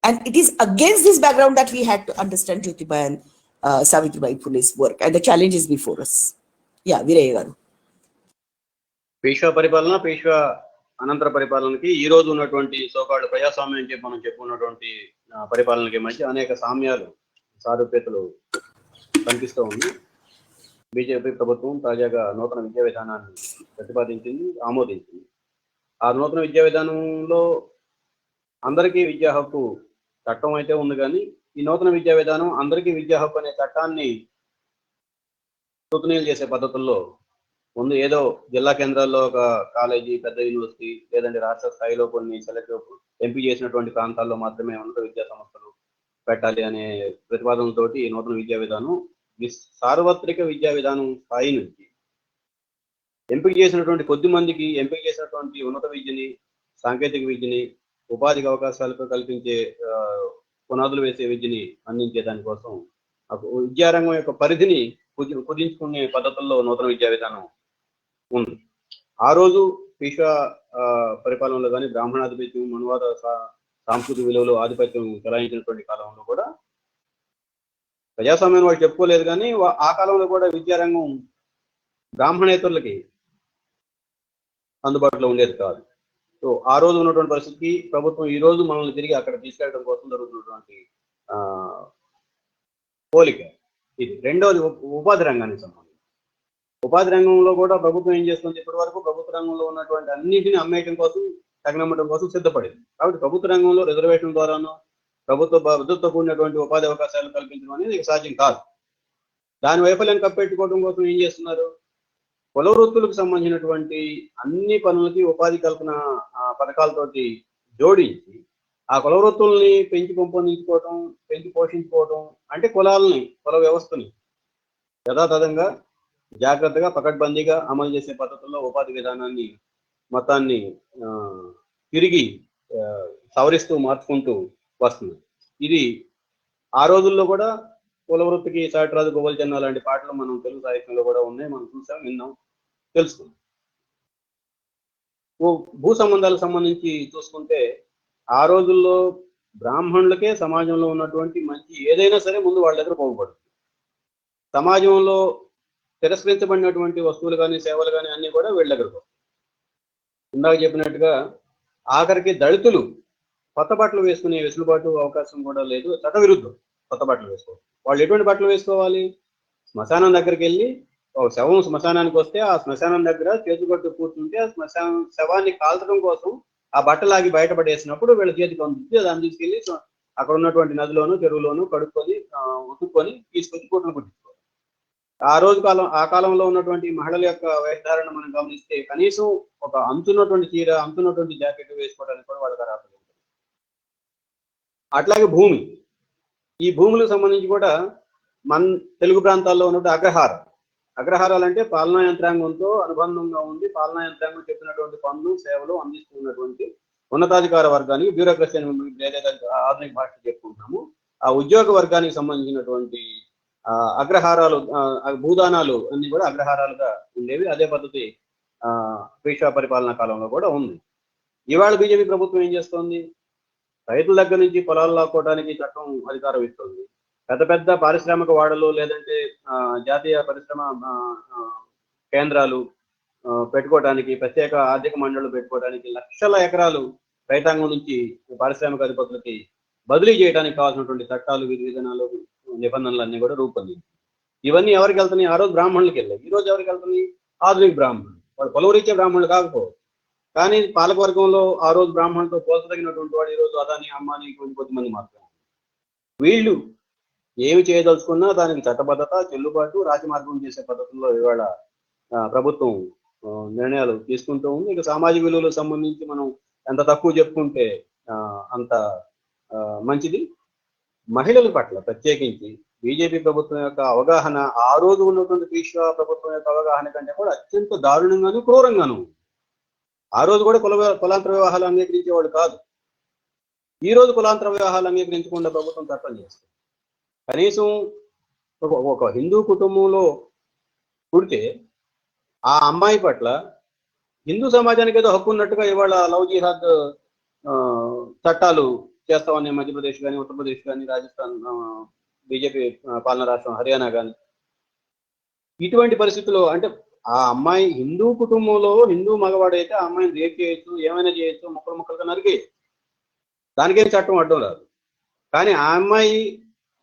And it is against this background that we had to understand Jyotibai and Savitribai Phule's work and the challenges before us. Yeah, Viraya garu. Peshwa పరిపాలన, పేష్వా అనంతర పరిపాలనకి ఈ రోజు ఉన్నటువంటి సోకాళ్ళు ప్రజాస్వామ్యం అని చెప్పి మనం చెప్పుకున్నటువంటి పరిపాలనకి మధ్య అనేక సామ్యాలు, సారూప్యతలు కనిపిస్తూ ఉంది. బీజేపీ ప్రభుత్వం తాజాగా నూతన విద్యా విధానాన్ని ప్రతిపాదించింది, ఆమోదించింది. ఆ నూతన విద్యా విధానంలో అందరికీ విద్యా హక్కు చట్టం అయితే ఉంది, కానీ ఈ నూతన విద్యా విధానం అందరికీ విద్యా హక్కు అనే చట్టాన్ని తుతునీలు చేసే పద్ధతుల్లో ముందు ఏదో జిల్లా కేంద్రాల్లో ఒక కాలేజీ, పెద్ద యూనివర్సిటీ, లేదంటే రాష్ట్ర స్థాయిలో కొన్ని సెలెక్ట్ ఎంపీ చేసినటువంటి ప్రాంతాల్లో మాత్రమే ఉన్నత విద్యా సంస్థలు పెట్టాలి అనే ప్రతిపాదనలతోటి ఈ నూతన విద్యా విధానం సార్వత్రిక విద్యా విధానం స్థాయి నుంచి ఎంపిక చేసినటువంటి కొద్ది మందికి ఎంపిక చేసినటువంటి ఉన్నత విద్యని, సాంకేతిక విద్యని, ఉపాధికి అవకాశాలకు కల్పించే పునాదులు వేసే విద్యని అందించే దానికోసం విద్యారంగం యొక్క పరిధిని కుదించుకునే పద్ధతుల్లో నూతన విద్యా విధానం ఉంది. ఆ రోజు పీష్వా పరిపాలనలో కానీ బ్రాహ్మణాధిపత్యం, మనువాద సాంస్కృతిక విలువలు ఆధిపత్యం చెలాయించినటువంటి కాలంలో కూడా ప్రజాస్వామ్యం వాళ్ళు చెప్పుకోలేదు, కానీ ఆ కాలంలో కూడా విద్యారంగం బ్రాహ్మణేతరులకి అందుబాటులో ఉండేది కాదు. సో ఆ రోజు ఉన్నటువంటి పరిస్థితికి ప్రభుత్వం ఈ రోజు మనల్ని తిరిగి అక్కడ తీసుకెళ్ళడం కోసం జరుగుతున్నటువంటి పోలిక ఇది. రెండవది ఉపాధి రంగానికి సంబంధించి. ఉపాధి రంగంలో కూడా ప్రభుత్వం ఏం చేస్తుంది, ఇప్పటి వరకు ప్రభుత్వ రంగంలో ఉన్నటువంటి అన్నింటినీ అమ్మేయడం కోసం, తగినమ్మటం కోసం సిద్ధపడింది. కాబట్టి ప్రభుత్వ రంగంలో రిజర్వేషన్ ద్వారానో ప్రభుత్వ భద్రతతో కూడినటువంటి ఉపాధి అవకాశాలు కల్పించడం అనేది సాధ్యం కాదు. దాని వైఫల్యం కప్పెట్టుకోవడం కోసం ఏం చేస్తున్నారు, కుల వృత్తులకు సంబంధించినటువంటి అన్ని పనులకి ఉపాధి కల్పన పథకాలతోటి జోడించి ఆ కుల వృత్తుల్ని పెంచి పెంపొందించుకోవటం, పెంచి పోషించుకోవటం, అంటే కులాలని, కుల వ్యవస్థని యథాతథంగా జాగ్రత్తగా పకడ్బందీగా అమలు చేసే పద్ధతుల్లో ఉపాధి విధానాన్ని మొత్తాన్ని తిరిగి సవరిస్తూ మార్చుకుంటూ వస్తుంది. ఇది ఆ రోజుల్లో కూడా కుల వృత్తికి సాటిరాజు గోవల్ చెన్న లాంటి పాటలు మనం తెలుగు సాహిత్యంలో కూడా ఉన్నాయి, మనం చూసాం, విన్నాం, తెలుసుకున్నాం. భూ సంబంధాలకు సంబంధించి చూసుకుంటే ఆ రోజుల్లో బ్రాహ్మణులకే సమాజంలో ఉన్నటువంటి మంచి ఏదైనా సరే ముందు వాళ్ళ దగ్గర పోగొడుతుంది. సమాజంలో తిరస్కరించబడినటువంటి వస్తువులు కానీ సేవలు కానీ అన్ని కూడా వీళ్ళ దగ్గరకు. ఇందాక చెప్పినట్టుగా ఆఖరికి దళితులు కొత్త బట్టలు వేసుకునే వెసులుబాటు అవకాశం కూడా లేదు, చట్టవిరుద్ధం కొత్త బట్టలు వేసుకోవాలి. వాళ్ళు ఎటువంటి బట్టలు వేసుకోవాలి, శ్మశానం దగ్గరికి వెళ్ళి ఒక శవం శ్మశానానికి వస్తే ఆ శ్మశానం దగ్గర చేతుకొట్టు కూర్చుంటే ఆ శవాన్ని కాల్చడం కోసం ఆ బట్టలాగి బయటపడేసినప్పుడు వీళ్ళ చేతికి అందుతుంది, దాన్ని తీసుకెళ్ళి అక్కడ ఉన్నటువంటి నదిలోను చెరువులోను కడుక్కొని ఉతుక్కొని తీసుకొచ్చి కూటలు కుట్టించుకోవాలి. ఆ కాలంలో ఉన్నటువంటి మహిళల యొక్క వేషధారణ మనం గమనిస్తే కనీసం ఒక అంతున్నటువంటి చీర, అంతున్నటువంటి జాకెట్ వేసుకోవడానికి కూడా వాళ్ళకి అర్హత లేదు. అట్లాగే భూమి, ఈ భూములకు సంబంధించి కూడా మన తెలుగు ప్రాంతాల్లో ఉన్నటువంటి అగ్రహారాలు అంటే పాలనా యంత్రాంగంతో అనుబంధంగా ఉండి పాలనా యంత్రాంగం చెప్పినటువంటి పనులు సేవలు అందిస్తున్నటువంటి ఉన్నతాధికార వర్గానికి, బ్యూరోక్రసీ ఆధునిక భాష చెప్పుకుంటున్నాము, ఆ ఉద్యోగ వర్గానికి సంబంధించినటువంటి అగ్రహారాలు, భూదానాలు అన్ని కూడా అగ్రహారాలుగా ఉండేవి. అదే పద్ధతి పీష్వా పరిపాలనా కాలంలో కూడా ఉంది. ఇవాళ బీజేపీ ప్రభుత్వం ఏం చేస్తోంది, రైతుల దగ్గర నుంచి పొలాలు లాక్కోవడానికి చట్టం అధికారం ఇస్తుంది. పెద్ద పెద్ద పారిశ్రామిక వాడలు లేదంటే జాతీయ పరిశ్రమ కేంద్రాలు పెట్టుకోవడానికి, ప్రత్యేక ఆర్థిక మండళ్లు పెట్టుకోవడానికి లక్షల ఎకరాలు రైతాంగం నుంచి పారిశ్రామిక అధిపతులకి బదిలీ చేయడానికి కావాల్సినటువంటి చట్టాలు, విధి విధానాలు, నిబంధనలు అన్ని కూడా రూపొందింది. ఇవన్నీ ఎవరికి వెళ్తున్నాయి, ఆ రోజు బ్రాహ్మణులకి వెళ్ళాయి. ఈ రోజు ఎవరికి వెళ్తున్నాయి, ఆధునిక బ్రాహ్మణులు. వాళ్ళు పొలవరిచ్చే బ్రాహ్మణులు కాకపోవచ్చు, కానీ పాలకవర్గంలో ఆ రోజు బ్రాహ్మణులతో పోల్చదగినటువంటి వాడు ఈ రోజు అదాని, అంబానీ, కొద్దిమంది మాత్రమే. వీళ్ళు ఏమి చేయదలుచుకున్నా దానికి చట్టబద్ధత, చెల్లుబాటు, రాజమార్గం చేసే పద్ధతుల్లో ఇవాళ ప్రభుత్వం నిర్ణయాలు తీసుకుంటూ ఉంది. ఇక సామాజిక విలువలకు సంబంధించి మనం ఎంత తక్కువ చెప్పుకుంటే అంత మంచిది. మహిళల పట్ల ప్రత్యేకించి బీజేపీ ప్రభుత్వం యొక్క అవగాహన ఆ రోజు ఉన్నటువంటి పీష్వా ప్రభుత్వం యొక్క అవగాహన కంటే కూడా అత్యంత దారుణంగాను, క్రూరంగాను. ఆ రోజు కూడా కులాంతర వివాహాలు అంగీకరించేవాడు కాదు. ఈ రోజు కులాంతర వివాహాలు అంగీకరించకుండా ప్రభుత్వం చట్టం చేస్తుంది. కనీసం ఒక హిందూ కుటుంబంలో పుడితే ఆ అమ్మాయి పట్ల హిందూ సమాజానికి ఏదో హక్కు ఉన్నట్టుగా ఇవాళ లవ్ జిహాద్ చట్టాలు చేస్తామని మధ్యప్రదేశ్ కానీ, ఉత్తరప్రదేశ్ కానీ, రాజస్థాన్, బీజేపీ పాలన రాష్ట్రం హర్యానా కానీ, ఇటువంటి పరిస్థితుల్లో అంటే ఆ అమ్మాయి హిందూ కుటుంబంలో హిందూ మగవాడైతే ఆ అమ్మాయిని రేప్ చేయొచ్చు, ఏమైనా చేయొచ్చు, ముక్కలుగా నరికేయచ్చు, దానికేం చట్టం అడ్డం రాదు. కానీ ఆ అమ్మాయి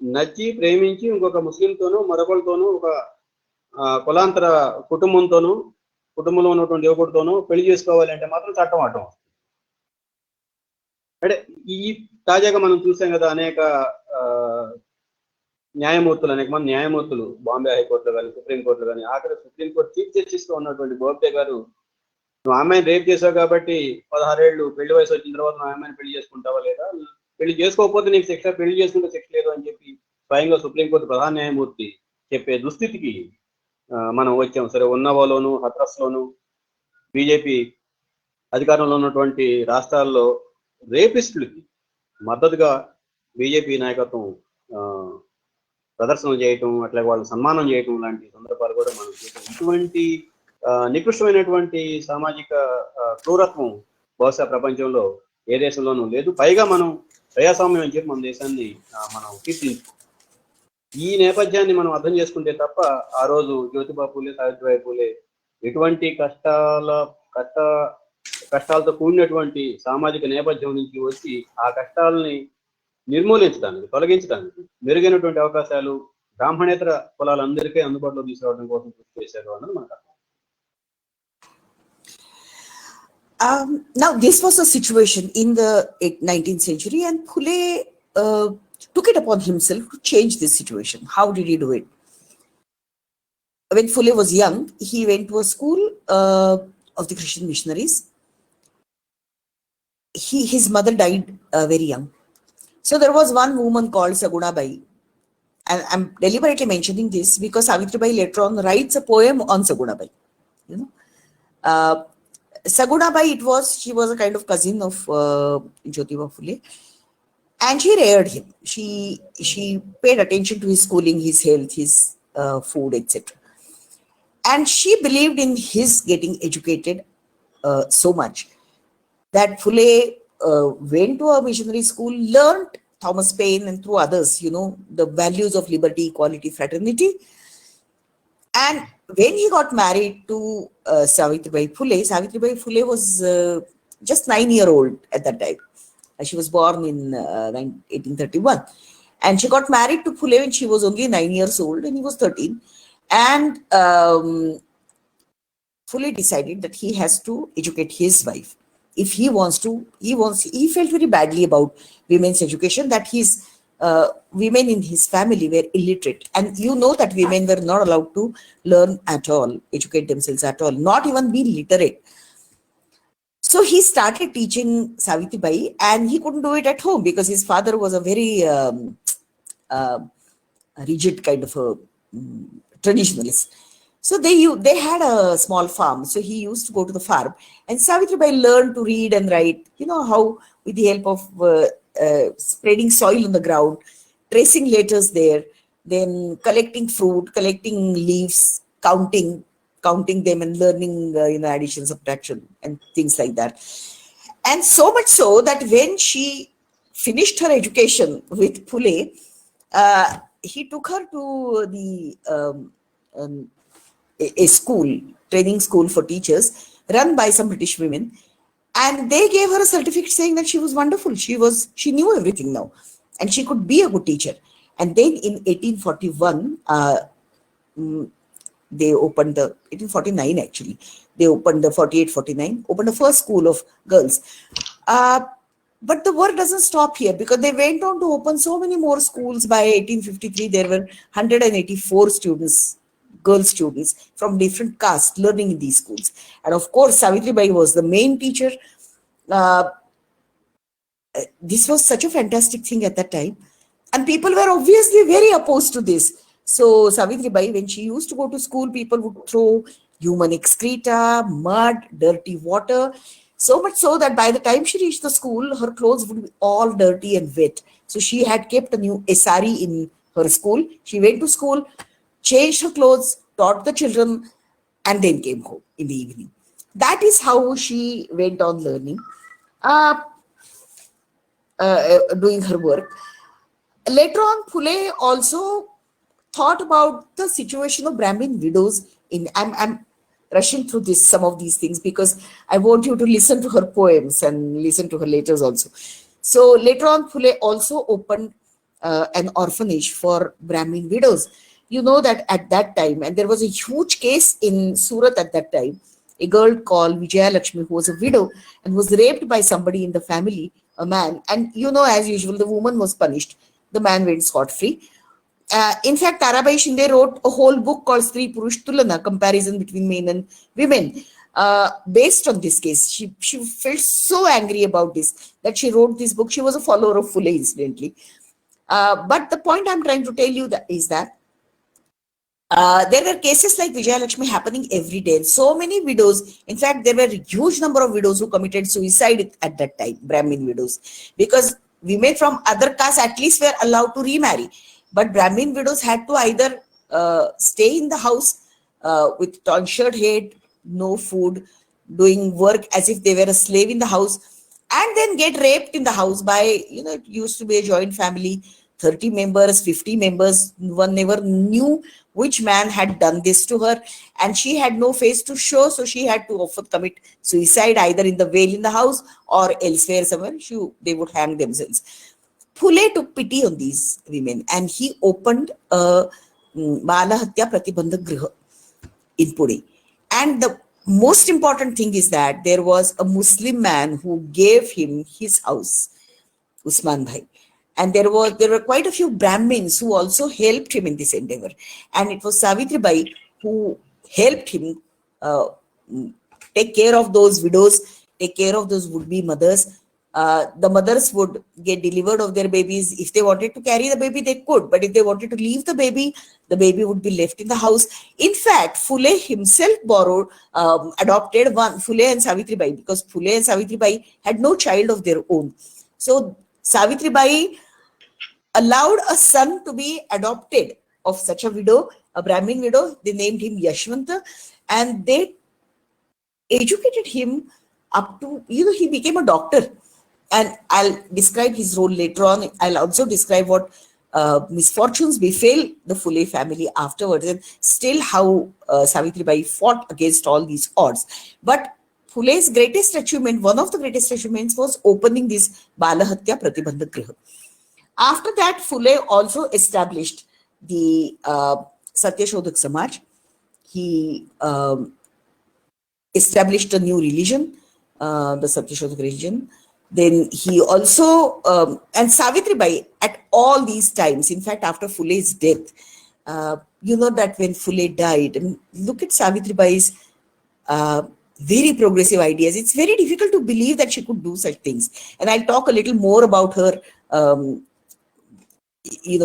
నచ్చి ప్రేమించి ఇంకొక ముస్లింతోనూ మరొకరితోనూ ఒక కులాంతర కుటుంబంలో ఉన్నటువంటి యువకుడితోనూ పెళ్లి చేసుకోవాలి అంటే మాత్రం చట్టం అడ్డం. అంటే ఈ తాజాగా మనం చూసాం కదా, అనేక అనేక మంది న్యాయమూర్తులు బాంబే హైకోర్టులో కానీ, సుప్రీంకోర్టులో కానీ, ఆఖరి సుప్రీంకోర్టు చీఫ్ జస్టిస్ గా ఉన్నటువంటి బోబ్డే గారు, నువ్వు అమ్మాయిని రేప్ చేసావు కాబట్టి 16 ఏళ్ళు పెళ్లి వయసు వచ్చిన తర్వాత నువ్వు అమ్మాయిని పెళ్లి చేసుకుంటావా లేదా, పెళ్లి చేసుకోకపోతే నీకు శిక్ష, పెళ్లి చేసుకుంటే శిక్ష లేదు అని చెప్పి స్వయంగా సుప్రీంకోర్టు ప్రధాన న్యాయమూర్తి చెప్పే దుస్థితికి మనం వచ్చాం. సరే, ఉన్నవాలోను హత్రస్లోను బీజేపీ అధికారంలో ఉన్నటువంటి రాష్ట్రాల్లో రేపిస్టులకి మద్దతుగా బీజేపీ నాయకత్వం ప్రదర్శనలు చేయటం, అట్లా వాళ్ళని సన్మానం చేయటం లాంటి సందర్భాలు కూడా మనం చూసాం. ఇటువంటి నికృష్టమైనటువంటి సామాజిక క్రూరత్వం బహుశా ప్రపంచంలో ఏ దేశంలోనూ లేదు. పైగా మనం ప్రజాస్వామ్యం అని చెప్పి మన దేశాన్ని మనం కీర్తించుకో. ఈ నేపథ్యాన్ని మనం అర్థం చేసుకుంటే తప్ప ఆ రోజు జ్యోతిబా పూలే, సావిత్రిబాయి పూలే ఎటువంటి కష్టాలతో కూడినటువంటి సామాజిక నేపథ్యం నుంచి వచ్చి ఆ కష్టాలని నిర్మూలించడానికి, తొలగించడానికి మెరుగైనటువంటి అవకాశాలు బ్రాహ్మణేతర కులాలందరికీ అందుబాటులో తీసుకురావడం కోసం కృషి చేశారు అన్నది మనకు అర్థం. Now, this was a situation in the 19th century, and Phule took it upon himself to change this situation. How did he do it? When Phule was young, he went to a school of the Christian missionaries. His mother died very young. So there was one woman called Saguna Bai. And I'm deliberately mentioning this because Savitribai later on writes a poem on Saguna Bai. You know, Saguna Bai, she was a kind of cousin of Jyotiba Phule, and she reared him. She paid attention to his schooling, his health, his food, etc. And she believed in his getting educated so much that Phule went to a missionary school, learned Thomas Paine and through others, the values of liberty, equality, fraternity. And when he got married to Savitribai Phule was just 9-year-old at that time. She was born in 1831. And she got married to Phule when she was only 9 years old and he was 13. And Phule decided that he has to educate his wife. If he wants to, he felt very badly about women's education, that his women in his family were illiterate. And you know that women were not allowed to learn at all, educate themselves at all, not even be literate. So he started teaching Savitribai, and he couldn't do it at home because his father was a very rigid kind of a traditionalist. So they had a small farm. So he used to go to the farm, and Savitribai learned to read and write. You know how, with the help of spreading soil on the ground, tracing letters there, then collecting fruit, collecting leaves, counting them, and learning addition, subtraction, and things like that. And so much so that when she finished her education with Phule, he took her to the a school, training school for teachers, run by some British women, and they gave her a certificate saying that she was wonderful. She knew everything now, and she could be a good teacher. And then in 1841, they opened 1849 actually, they opened the 48-49, opened the first school of girls. But the work doesn't stop here, because they went on to open so many more schools. By 1853, there were 184 students, girl students from different castes learning in these schools. And of course, Savitribai was the main teacher. This was such a fantastic thing at that time. And people were obviously very opposed to this. So Savitribai, when she used to go to school, people would throw human excreta, mud, dirty water. So much so that by the time she reached the school, her clothes would be all dirty and wet. So she had kept a new sari in her school. She went to school, changed her clothes, taught the children, and then came home in the evening. That is how she went on learning, doing her work. Later on, Phule also thought about the situation of Brahmin widows. I'm rushing through some of these things because I want you to listen to her poems and listen to her letters also. So later on, Phule also opened an orphanage for Brahmin widows. You know that at that time, and there was a huge case in Surat at that time, a girl called Vijaya Lakshmi, who was a widow and was raped by somebody in the family, a man. And as usual, the woman was punished. The man went scot-free. In fact, Tarabai Shinde wrote a whole book called Stree Purush Tulana, comparison between men and women, based on this case. She felt so angry about this that she wrote this book. She was a follower of Phule, incidentally. But the point I'm trying to tell you is that There were cases like Vijayalakshmi happening every day. And so many widows, in fact, there were a huge number of widows who committed suicide at that time, Brahmin widows, because women from other castes at least were allowed to remarry. But Brahmin widows had to either stay in the house with tonsured head, no food, doing work as if they were a slave in the house, and then get raped in the house by, it used to be a joint family, 30 members, 50 members. One never knew which man had done this to her, and she had no face to show, so she had to often commit suicide either in the well in the house or elsewhere somewhere. They would hang themselves. Phule took pity on these women and he opened a Bala Hatya Pratibandhak Griha in Pune. And the most important thing is that there was a Muslim man who gave him his house, Usman Bhai. And there were quite a few Brahmins who also helped him in this endeavor. And it was Savitri Bai who helped him take care of those widows, take care of those would-be mothers. The mothers would get delivered of their babies. If they wanted to carry the baby, they could. But if they wanted to leave the baby would be left in the house. In fact, Phule himself adopted one, Phule and Savitri Bai, because Phule and Savitri Bai had no child of their own. So Savitri Bai allowed a son to be adopted of such a widow, a Brahmin widow. They named him Yashwanta, and they educated him up to, he became a doctor. And I'll describe his role later on. I'll also describe what misfortunes befell the Phule family afterwards, and still how Savitri Bai fought against all these odds. But Phule's greatest achievement, one of the greatest achievements, was opening this Bala Hatya Pratibandhak Griha. After that, Phule also established the Satyashodhak Samaj. He established a new religion, the Satyashodhak religion. Then he also, and Savitri Bai at all these times, in fact, after Phule's death, that when Phule died, look at Savitri Bai's very progressive ideas. It's very difficult to believe that she could do such things. And I'll talk a little more about her,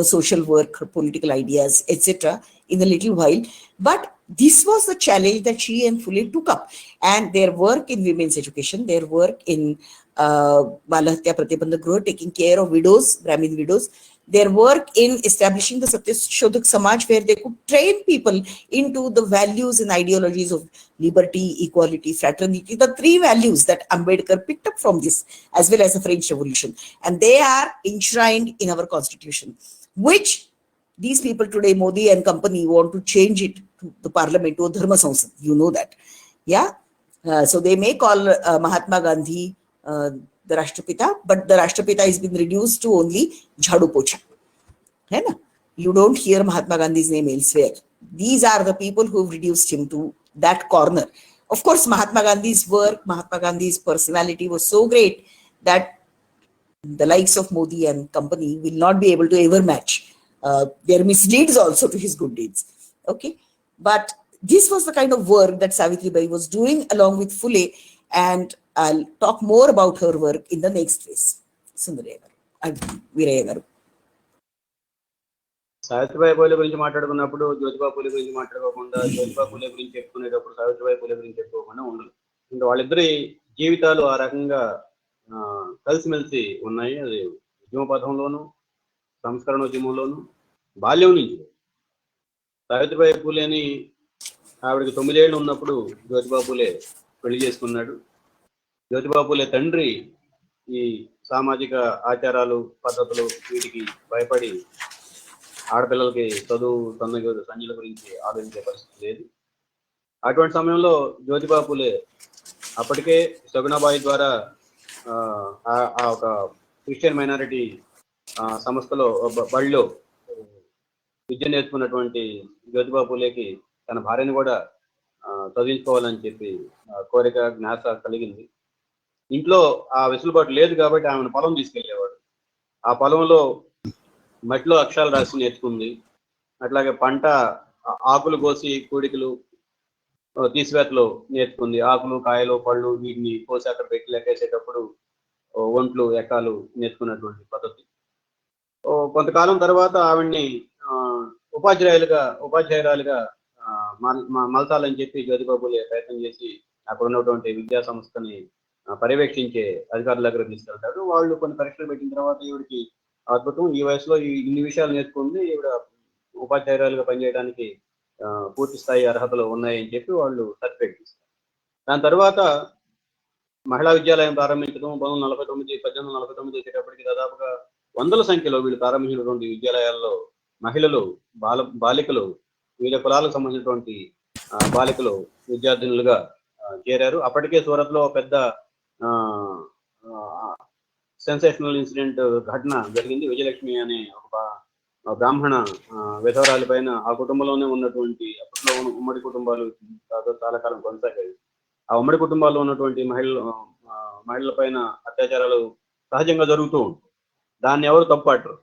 social work, her political ideas, etc. in a little while. But this was the challenge that she and Phule took up. And their work in women's education, their work in Bala Hatya Pratibandhak Griha, taking care of widows, Brahmin widows, their work in establishing the Satyashodhak Samaj, where they could train people into the values and ideologies of liberty, equality, fraternity, the three values that Ambedkar picked up from this, as well as the French Revolution. And they are enshrined in our constitution, which these people today, Modi and company, want to change it to the parliament, to a Dharma Sansad. You know that. Yeah. So they may call Mahatma Gandhi the Rashtrapita, but the Rashtrapita has been reduced to only Jhadu Pocha. You don't hear Mahatma Gandhi's name elsewhere. These are the people who've reduced him to that corner. Of course, Mahatma Gandhi's work, Mahatma Gandhi's personality was so great that the likes of Modi and company will not be able to ever match their misdeeds also to his good deeds. Okay. But this was the kind of work that Savitri Bai was doing along with Phule, and I'll talk more about her work in the next phase. Sundaraya garu, Veerayya garu. Savitribai Phule గురించి మాట్లాడుకున్నప్పుడు జ్యోతిబా పూలే గురించి మాట్లాడుకోకుండా, జ్యోతిబా పూలే గురించి చెప్పుకునేటప్పుడు సావిత్రిబాయి పూలే గురించి చెప్పుకోకుండా ఉండదు. ఇంకా వాళ్ళిద్దరి జీవితాలు ఆ రకంగా కలిసిమెలిసి ఉన్నాయి. అది ఉద్యమ పథంలోను, సంస్కరణోద్యమంలోను, బాల్యం నుంచి. సావిత్రిబాయి పూలేని ఆవిడకి 9 ఏళ్ళు ఉన్నప్పుడు జ్యోతిబా పూలే పెళ్లి చేసుకున్నాడు. జ్యోతిబా పూలే తండ్రి ఈ సామాజిక ఆచారాలు, పద్ధతులు వీటికి భయపడి ఆడపిల్లలకి చదువు, సంధ్యల గురించి ఆలోచించే పరిస్థితి లేదు. అటువంటి సమయంలో జ్యోతిబా పూలే అప్పటికే సగుణాబాయి ద్వారా ఆ ఒక క్రిస్టియన్ మైనారిటీ సంస్థలో బడిలో విద్య నేర్చుకున్నటువంటి జ్యోతిబా పూలేకి తన భార్యను కూడా చదివించుకోవాలని చెప్పి కోరిక, జ్ఞాస కలిగింది. ఇంట్లో ఆ వెసులుబాటు లేదు కాబట్టి ఆమెను పొలం తీసుకెళ్లేవాడు. ఆ పొలంలో మట్టిలో అక్షరాలు రాసి నేర్చుకుంది. అట్లాగే పంట ఆకులు కోసి కూడికలు తీసివేతలో నేర్చుకుంది. ఆకులు, కాయలు, పళ్ళు వీటిని కోసి అక్కడ పెట్టి లెక్కేసేటప్పుడు ఒంట్లు, ఎక్కాలు నేర్చుకున్నటువంటి పద్ధతి. కొంతకాలం తర్వాత ఆవిడ్ని ఉపాధ్యాయురాలుగా మలచాలని చెప్పి జ్యోతిబా పూలే ప్రయత్నం చేసి అక్కడ ఉన్నటువంటి విద్యా సంస్థని పర్యవేక్షించే అధికారుల దగ్గర తీసుకెళ్తాడు. వాళ్ళు కొన్ని పరీక్షలు పెట్టిన తర్వాత ఈవిడికి అద్భుతం, ఈ వయసులో ఇన్ని విషయాలు నేర్చుకుంది, ఈవిడ ఉపాధ్యాయురాలుగా పనిచేయడానికి పూర్తి స్థాయి అర్హతలు ఉన్నాయని చెప్పి వాళ్ళు సర్టిఫికేట్ ఇస్తారు. దాని తర్వాత మహిళా విద్యాలయం ప్రారంభించడం 1849 వచ్చేటప్పటికి దాదాపుగా వందల సంఖ్యలో వీళ్ళు ప్రారంభించినటువంటి విద్యాలయాల్లో మహిళలు, బాలికలు, వివిధ కులాలకు సంబంధించినటువంటి బాలికలు విద్యార్థినులుగా చేరారు. అప్పటికే సూరత్ లో పెద్ద సెన్సేషనల్ ఇన్సిడెంట్ ఘటన జరిగింది. విజయలక్ష్మి అనే ఒక బ్రాహ్మణ విధవరాలి పైన ఆ కుటుంబంలోనే ఉన్నటువంటి, అప్పట్లో ఉమ్మడి కుటుంబాలు చాలా కాలం కొనసాగాయి, ఆ ఉమ్మడి కుటుంబాల్లో ఉన్నటువంటి మహిళల పైన అత్యాచారాలు సహజంగా జరుగుతూ ఉంటాయి. దాన్ని ఎవరు తప్పుపట్టరు.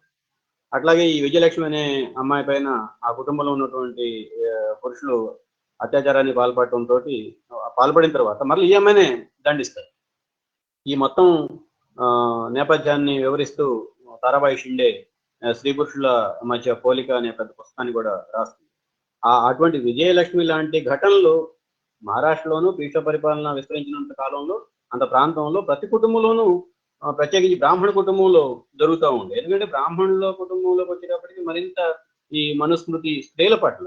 అట్లాగే ఈ విజయలక్ష్మి అనే అమ్మాయి పైన ఆ కుటుంబంలో ఉన్నటువంటి పురుషులు అత్యాచారాన్ని పాల్పడిన తర్వాత మళ్ళీ ఈ అమ్మాయినే దండిస్తారు. ఈ మొత్తం నేపథ్యాన్ని వివరిస్తూ తారాబాయి షిండే స్త్రీ పురుషుల మధ్య పోలిక అనే పెద్ద పుస్తకాన్ని కూడా రాస్తుంది. అటువంటి విజయలక్ష్మి లాంటి ఘటనలు మహారాష్ట్రలోనూ బ్రిటిష్ పరిపాలన విస్తరించినంత కాలంలో అంత ప్రాంతంలో ప్రతి కుటుంబంలోనూ, ప్రత్యేకించి బ్రాహ్మణ కుటుంబంలో జరుగుతూ ఉంది. ఎందుకంటే బ్రాహ్మణుల కుటుంబంలోకి వచ్చేటప్పటికి మరింత ఈ మనుస్మృతి స్త్రీల పట్ల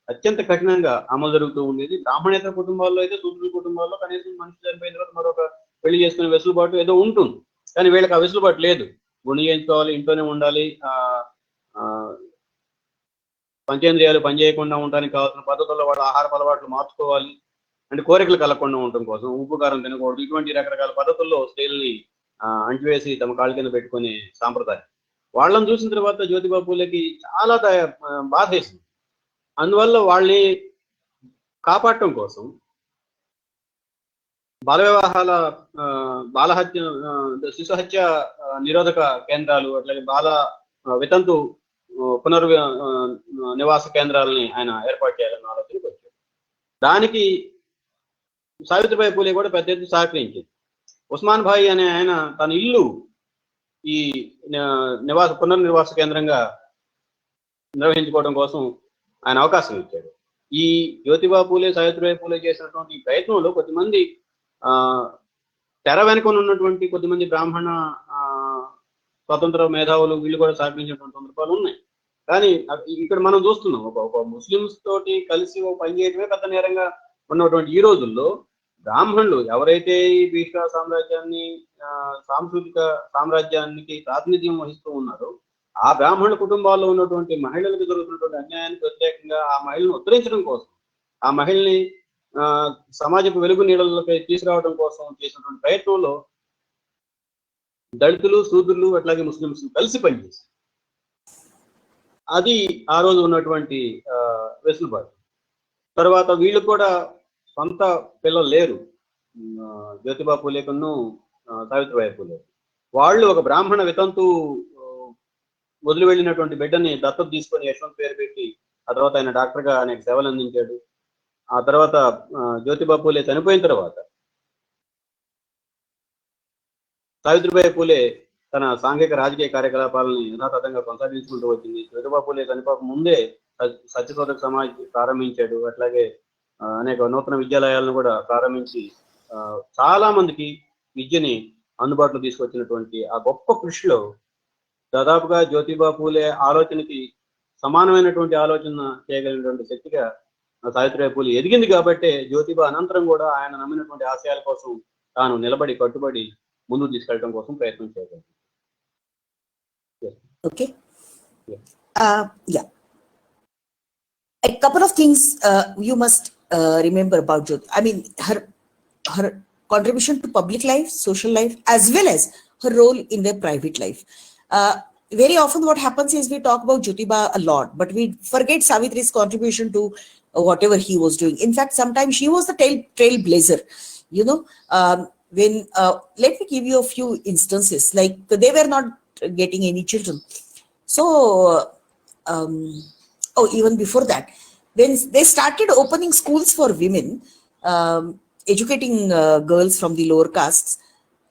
అత్యంత కఠినంగా అమలు జరుగుతూ ఉండేది. బ్రాహ్మణేతర కుటుంబాల్లో అయితే, శూద్రుల కుటుంబాల్లో కనీసం మనిషి చనిపోయిన తర్వాత మరొక పెళ్లి చేసుకునే వెసులుబాటు ఏదో ఉంటుంది. కానీ వీళ్ళకి ఆ వెసులుబాటు లేదు. గుండె చేయించుకోవాలి, ఇంట్లోనే ఉండాలి, పంచేంద్రియాలు పనిచేయకుండా ఉండడానికి కావాల్సిన పద్ధతుల్లో వాళ్ళ ఆహారపు అలవాట్లు మార్చుకోవాలి, అంటే కోరికలు కలగకుండా ఉండటం కోసం ఉప్పు కారం తినకూడదు, ఇటువంటి రకరకాల పద్ధతుల్లో స్త్రీల్ని అంటివేసి తమ కాళ్ళ కింద పెట్టుకునే సాంప్రదాయం. వాళ్ళని చూసిన తర్వాత జ్యోతిబా పూలేకి చాలా బాధ వేసింది. అందువల్ల వాళ్ళని కాపాడటం కోసం బాల వివాహాల, బాలహత్య, శిశుహత్య నిరోధక కేంద్రాలు, అట్లాగే బాల వితంతు నివాస కేంద్రాలని ఆయన ఏర్పాటు చేయాలన్న ఆలోచనకు వచ్చాడు. దానికి సావిత్రిబాయి పూలే కూడా పెద్ద ఎత్తున సహకరించింది. ఉస్మాన్ భాయ్ అనే ఆయన తన ఇల్లు ఈ పునర్నివాస కేంద్రంగా నిర్వహించుకోవడం కోసం ఆయన అవకాశం ఇచ్చాడు. ఈ జ్యోతిబా పూలే, సావిత్రిబాయి పూలే చేసినటువంటి ప్రయత్నంలో కొద్దిమంది తెర వెనుకొని ఉన్నటువంటి కొద్దిమంది బ్రాహ్మణ స్వతంత్ర మేధావులు వీళ్ళు కూడా సహకరించినటువంటి సందర్భాలు ఉన్నాయి. కానీ ఇక్కడ మనం చూస్తున్నాం, ఒక ముస్లింస్ తోటి కలిసి పనిచేయడమే పెద్ద నేరంగా ఉన్నటువంటి ఈ రోజుల్లో బ్రాహ్మణులు ఎవరైతే ఈ భీష్మ సామ్రాజ్యాన్ని, సాంస్కృతిక సామ్రాజ్యానికి ప్రాతినిధ్యం వహిస్తూ ఉన్నారో ఆ బ్రాహ్మణ కుటుంబాల్లో ఉన్నటువంటి మహిళలకు జరుగుతున్నటువంటి అన్యాయానికి వ్యతిరేకంగా ఆ మహిళను ఉద్ధరించడం కోసం, ఆ మహిళని సమాజపు వెలుగు నీడలపై తీసుకురావడం కోసం చేసినటువంటి ప్రయత్నంలో దళితులు, శూద్రులు, అట్లాగే ముస్లింస్ కలిసి పనిచేశారు. అది ఆ రోజు ఉన్నటువంటి వెసులుబాటు. తర్వాత వీళ్ళు కూడా సొంత పిల్లలు లేరు, జ్యోతిబా పూలేకును సావిత్రిబాయి పూలే. వాళ్ళు ఒక బ్రాహ్మణ వితంతు వదిలి వెళ్ళినటువంటి బిడ్డని దత్తత తీసుకొని యశ్వంత్ పేరు పెట్టి ఆ తర్వాత ఆయన డాక్టర్గా అనేక సేవలు అందించాడు. ఆ తర్వాత జ్యోతిబా పూలే చనిపోయిన తర్వాత సావిత్రిబాయి పూలే తన సాంఘిక రాజకీయ కార్యకలాపాలను యథాతథంగా కొనసాగించుకుంటూ వచ్చింది. జ్యోతిబా పూలే చనిపోక ముందే సత్యశోధక సమాజ్ ప్రారంభించాడు. అట్లాగే అనేక నూతన విద్యాలయాలను కూడా ప్రారంభించి చాలా మందికి విద్యని అందుబాటులో తీసుకొచ్చినటువంటి ఆ గొప్ప కృషిలో దాదాపుగా జ్యోతిబా పూలే ఆలోచనకి సమానమైనటువంటి ఆలోచన చేయగలిగినటువంటి శక్తిగా సావిత్రిబాయి పూలే ఎదిగింది. కాబట్టి జ్యోతిబా అనంతరం కూడా ఆయన నమ్మినటువంటి ఆశయాల కోసం తాను నిలబడి కట్టుబడి ముందుకు తీసుకెళ్ళడం కోసం ప్రయత్నం చేయగలిగింది. Okay. Yeah. A couple of things you must remember about Jyoti. I mean, her contribution to public life, social life, as well as her role in their private life. Very often what happens is we talk about Jyotiba a lot, but we forget Savitri's contribution to whatever he was doing. In fact, sometimes she was the trailblazer. You know, let me give you a few instances. Like, they were not getting any children. So, even before that, when they started opening schools for women, educating girls from the lower castes,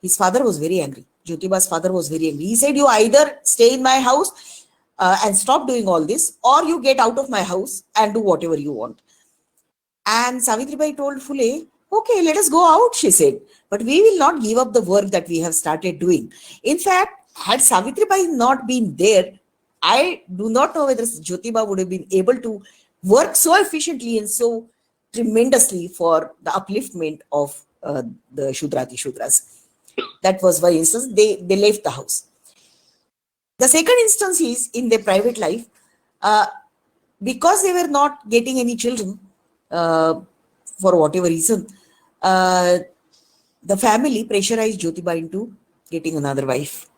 his father was very angry. Jyotiba's father was very angry. He said, you either stay in my house and stop doing all this, or you get out of my house and do whatever you want. And Savitribai told Phule, okay, let us go out, she said. But we will not give up the work that we have started doing. In fact, had Savitribai not been there, I do not know whether Jyotiba would have been able to work so efficiently and so tremendously for the upliftment of the Shudrati Shudras. That was one instance. They left the house. The second instance is in their private life, because they were not getting any children, for whatever reason, the family pressurized Jyotiba into getting another wife.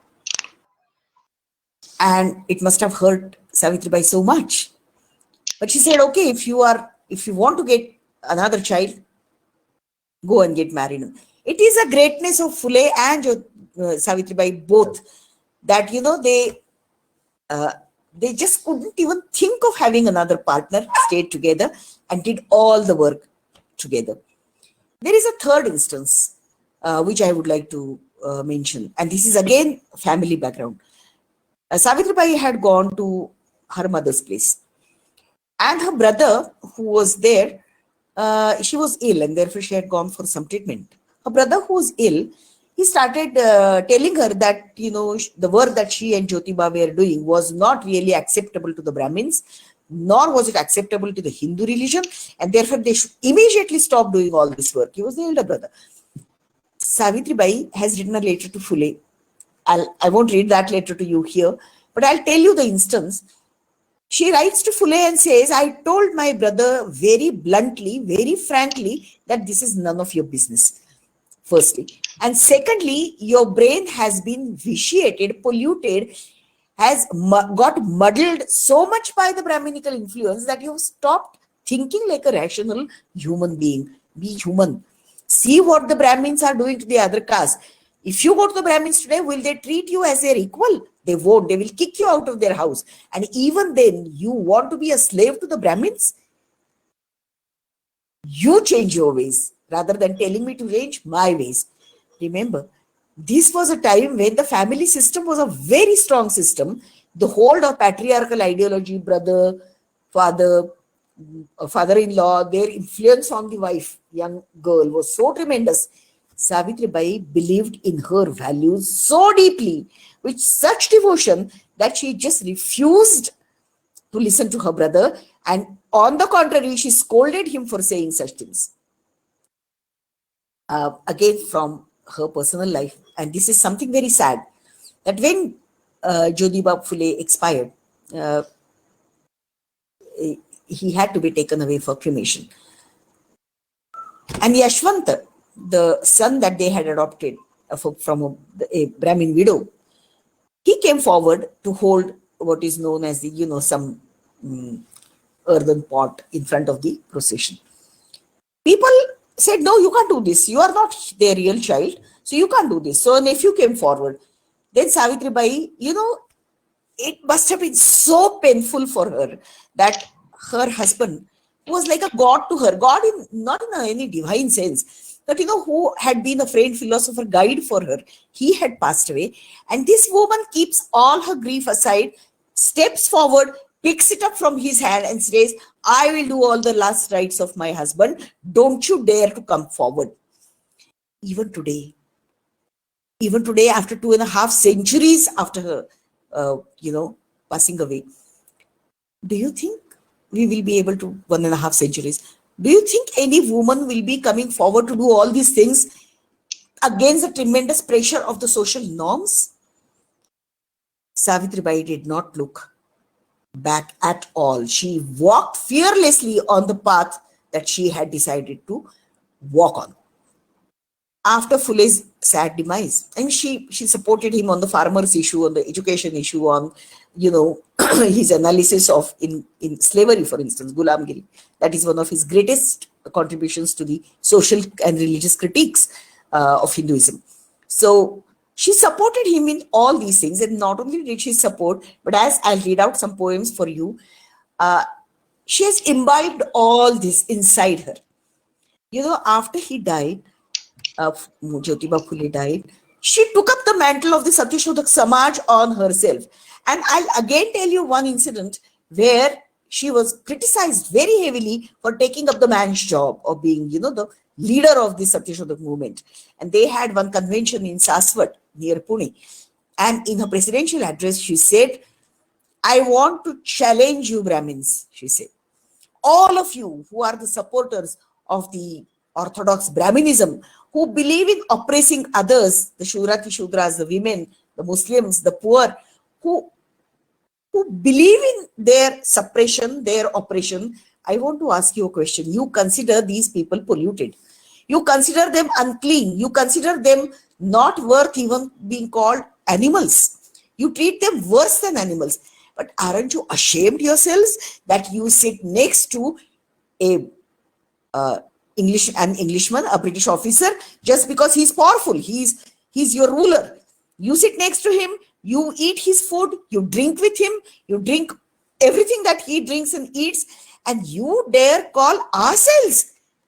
And it must have hurt Savitribai so much. But she said, okay, if you want to get another child, go and get married. It is a greatness of Phule and Savitribai both that, they just couldn't even think of having another partner, stayed together and did all the work together. There is a third instance, which I would like to mention. And this is again family background. Savitribai had gone to her mother's place. And her brother, who was there, she was ill and therefore she had gone for some treatment. Her brother, who was ill, he started telling her that, the work that she and Jyotiba were doing was not really acceptable to the Brahmins, nor was it acceptable to the Hindu religion, and therefore they should immediately stop doing all this work. He was the elder brother. Savitribai has written a letter to Phule. I won't read that letter to you here, but I'll tell you the instance. She writes to Phule and says, I told my brother very bluntly, very frankly, that this is none of your business, firstly. And secondly, your brain has been vitiated, polluted, has got muddled so much by the Brahminical influence that you've stopped thinking like a rational human being. Be human. See what the Brahmins are doing to the other caste. If you go to the Brahmins today, will they treat you as their equal? They won't. They will kick you out of their house. And even then, you want to be a slave to the Brahmins? You change your ways rather than telling me to change my ways. Remember, this was a time when the family system was a very strong system. The hold of patriarchal ideology, brother, father, father-in-law, their influence on the wife, young girl, was so tremendous. Savitribai believed in her values so deeply, with such devotion, that she just refused to listen to her brother, and on the contrary, she scolded him for saying such things. Again, from her personal life, and this is something very sad, that when Jyotiba Phule expired, he had to be taken away for cremation. And Yashwanta, the son that they had adopted from a Brahmin widow, he came forward to hold what is known as the, some earthen pot in front of the procession. People said, no, you can't do this. You are not their real child, so you can't do this. So a nephew came forward. Then Savitribai, it must have been so painful for her that her husband was like a god to her. God, not in any divine sense, but who had been a friend, philosopher, guide for her. He had passed away. And this woman keeps all her grief aside, steps forward, picks it up from his hand and says, I will do all the last rites of my husband. Don't you dare to come forward. Even today, after 2.5 centuries after her, passing away, do you think we will be able to, 1.5 centuries, do you think any woman will be coming forward to do all these things against the tremendous pressure of the social norms? Savitribai did not look back at all. She walked fearlessly on the path that she had decided to walk on. After Phule's sad demise, and she supported him on the farmers issue, on the education issue, on his analysis of in slavery, for instance, Gulamgiri. That is one of his greatest contributions to the social and religious critiques of Hinduism. So she supported him in all these things, and not only did she support, but as I'll read out some poems for you, she has imbibed all this inside her. After he died, Jyotiba Phule died, she took up the mantle of the Satyashodhak Samaj on herself. And I'll again tell you one incident where she was criticized very heavily for taking up the man's job of being, the leader of the Satyashodhak movement. And they had one convention in Saswat near Pune. And in her presidential address, she said, "I want to challenge you, Brahmins," she said. "All of you who are the supporters of the orthodox Brahminism, who believe in oppressing others, the Shurati Shudras, the women, the Muslims, the poor, who believe in their suppression, their oppression, I want to ask you a question. You consider these people polluted. You consider them unclean. You consider them not worth even being called animals. You treat them worse than animals. But aren't you ashamed yourselves that you sit next to an Englishman, a British officer, just because he's powerful, he's your ruler. You sit next to him, you eat his food, you drink with him, you drink everything that he drinks and eats, and you dare call ourselves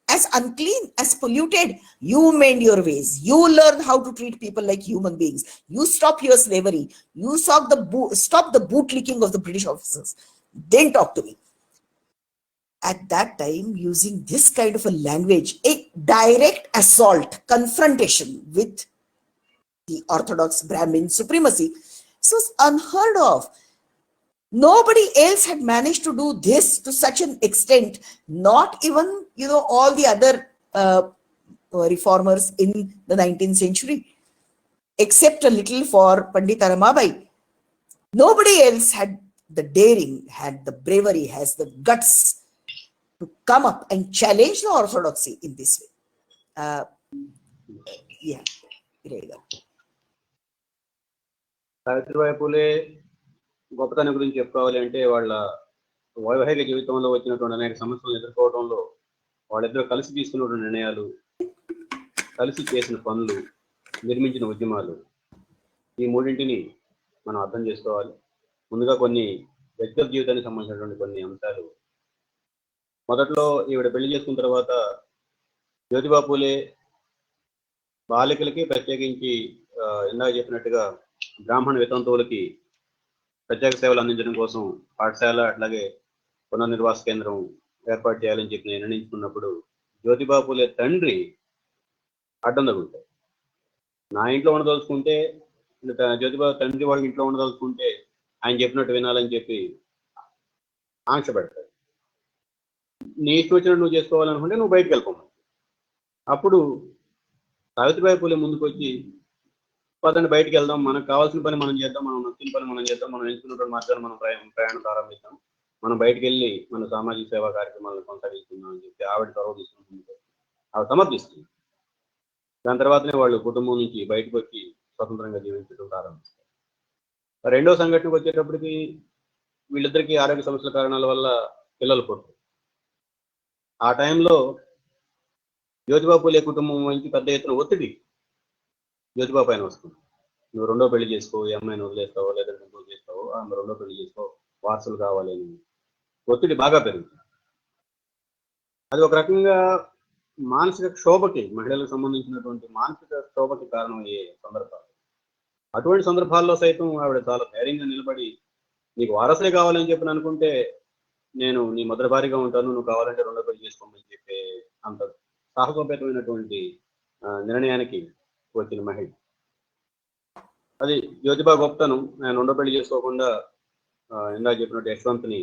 as unclean, as polluted. You mend your ways. You learn how to treat people like human beings. You stop your slavery. You stop the bootlicking of the British officers. Then talk to me." At that time, using this kind of a language, a direct assault, confrontation with the Orthodox Brahmin supremacy, this was unheard of. Nobody else had managed to do this to such an extent, not even, all the other reformers in the 19th century, except a little for Pandita Ramabai. Nobody else had the daring, had the bravery, has the guts to come up and challenge the orthodoxy in this way. Savitribai Phule గొప్పతనం గురించి చెప్పుకోవాలి అంటే వాళ్ళ వైవాహిక జీవితంలో వచ్చినటువంటి అనేక సమస్యలను ఎదుర్కోవడంలో వాళ్ళిద్దరూ కలిసి తీసుకున్నటువంటి నిర్ణయాలు, కలిసి చేసిన పనులు, నిర్మించిన ఉద్యమాలు, ఈ మూడింటిని మనం అర్థం చేసుకోవాలి. ముందుగా కొన్ని వ్యక్తిగత జీవితానికి సంబంధించినటువంటి కొన్ని అంశాలు. మొదట్లో ఈవిడ పెళ్లి చేసుకున్న తర్వాత జ్యోతిబా పూలే బాలికలకి, ప్రత్యేకించి ఇందాక చెప్పినట్టుగా బ్రాహ్మణ వితంతువులకి ప్రత్యేక సేవలు అందించడం కోసం పాఠశాల, అట్లాగే పునర్నిర్వాస కేంద్రం ఏర్పాటు చేయాలని చెప్పి నిర్ణయించుకున్నప్పుడు జ్యోతిబా పూలే తండ్రి అడ్డం తగులుతాయి. నా ఇంట్లో ఉండదలుచుకుంటే, జ్యోతిబా తండ్రి వాళ్ళ ఇంట్లో ఉండదలుచుకుంటే ఆయన చెప్పినట్టు వినాలని చెప్పి ఆంక్ష పెడతాడు. నీ ఇష్టం వచ్చినట్టు నువ్వు చేసుకోవాలనుకుంటే నువ్వు బయటకు వెళ్ళిపోమని. అప్పుడు సావిత్రిబాయి పూలే ముందుకు వచ్చి, పదండి బయటికి వెళ్దాం, మనకు కావాల్సిన పని మనం చేద్దాం, మనం నచ్చిన పని మనం చేద్దాం, మనం ఎంచుకున్నటువంటి మార్గాన్ని మనం ప్రయాణం ప్రారంభిద్దాం, మనం బయటికి వెళ్ళి మన సామాజిక సేవా కార్యక్రమాలను కొనసాగిస్తున్నాం అని చెప్పి ఆవిడ చొరవ తీసుకుంటుంది, ఆవిడ సమర్థిస్తుంది. దాని తర్వాతనే వాళ్ళు కుటుంబం నుంచి బయటకు వచ్చి స్వతంత్రంగా జీవించడం ప్రారంభిస్తారు. రెండో సంఘటనకు వచ్చేటప్పటికి వీళ్ళిద్దరికీ ఆరోగ్య సమస్యల కారణాల వల్ల పిల్లలు పుట్టారు. ఆ టైంలో జ్యోతిబా పూలే కుటుంబం నుంచి పెద్ద ఎత్తున ఒత్తిడి జ్యోతిబా పైన వస్తుంది. నువ్వు రెండో పెళ్లి చేసుకో, ఈ అమ్మాయిని వదిలేస్తావో లేదంటే నువ్వు చేస్తావో, రెండో పెళ్లి చేసుకో, వారసులు కావాలని ఒత్తిడి బాగా పెరుగుతుంది. అది ఒక రకంగా మానసిక క్షోభకి, మహిళలకు సంబంధించినటువంటి మానసిక క్షోభకి కారణమయ్యే సందర్భాలు. అటువంటి సందర్భాల్లో సైతం ఆవిడ చాలా ధైర్యంగా నిలబడి, నీకు వారసులే కావాలని చెప్పి అనుకుంటే నేను నీ మొదటి భారీగా ఉంటాను, నువ్వు కావాలంటే రెండో పెళ్లి చేసుకోమని చెప్పే అంత సాహసోపేతమైనటువంటి నిర్ణయానికి వచ్చిన మహిళ. అది జ్యోతిబా గొప్పతనం. ఆయన రెండో పెళ్లి చేసుకోకుండా ఇందాక చెప్పినట్టు యశ్వంత్ని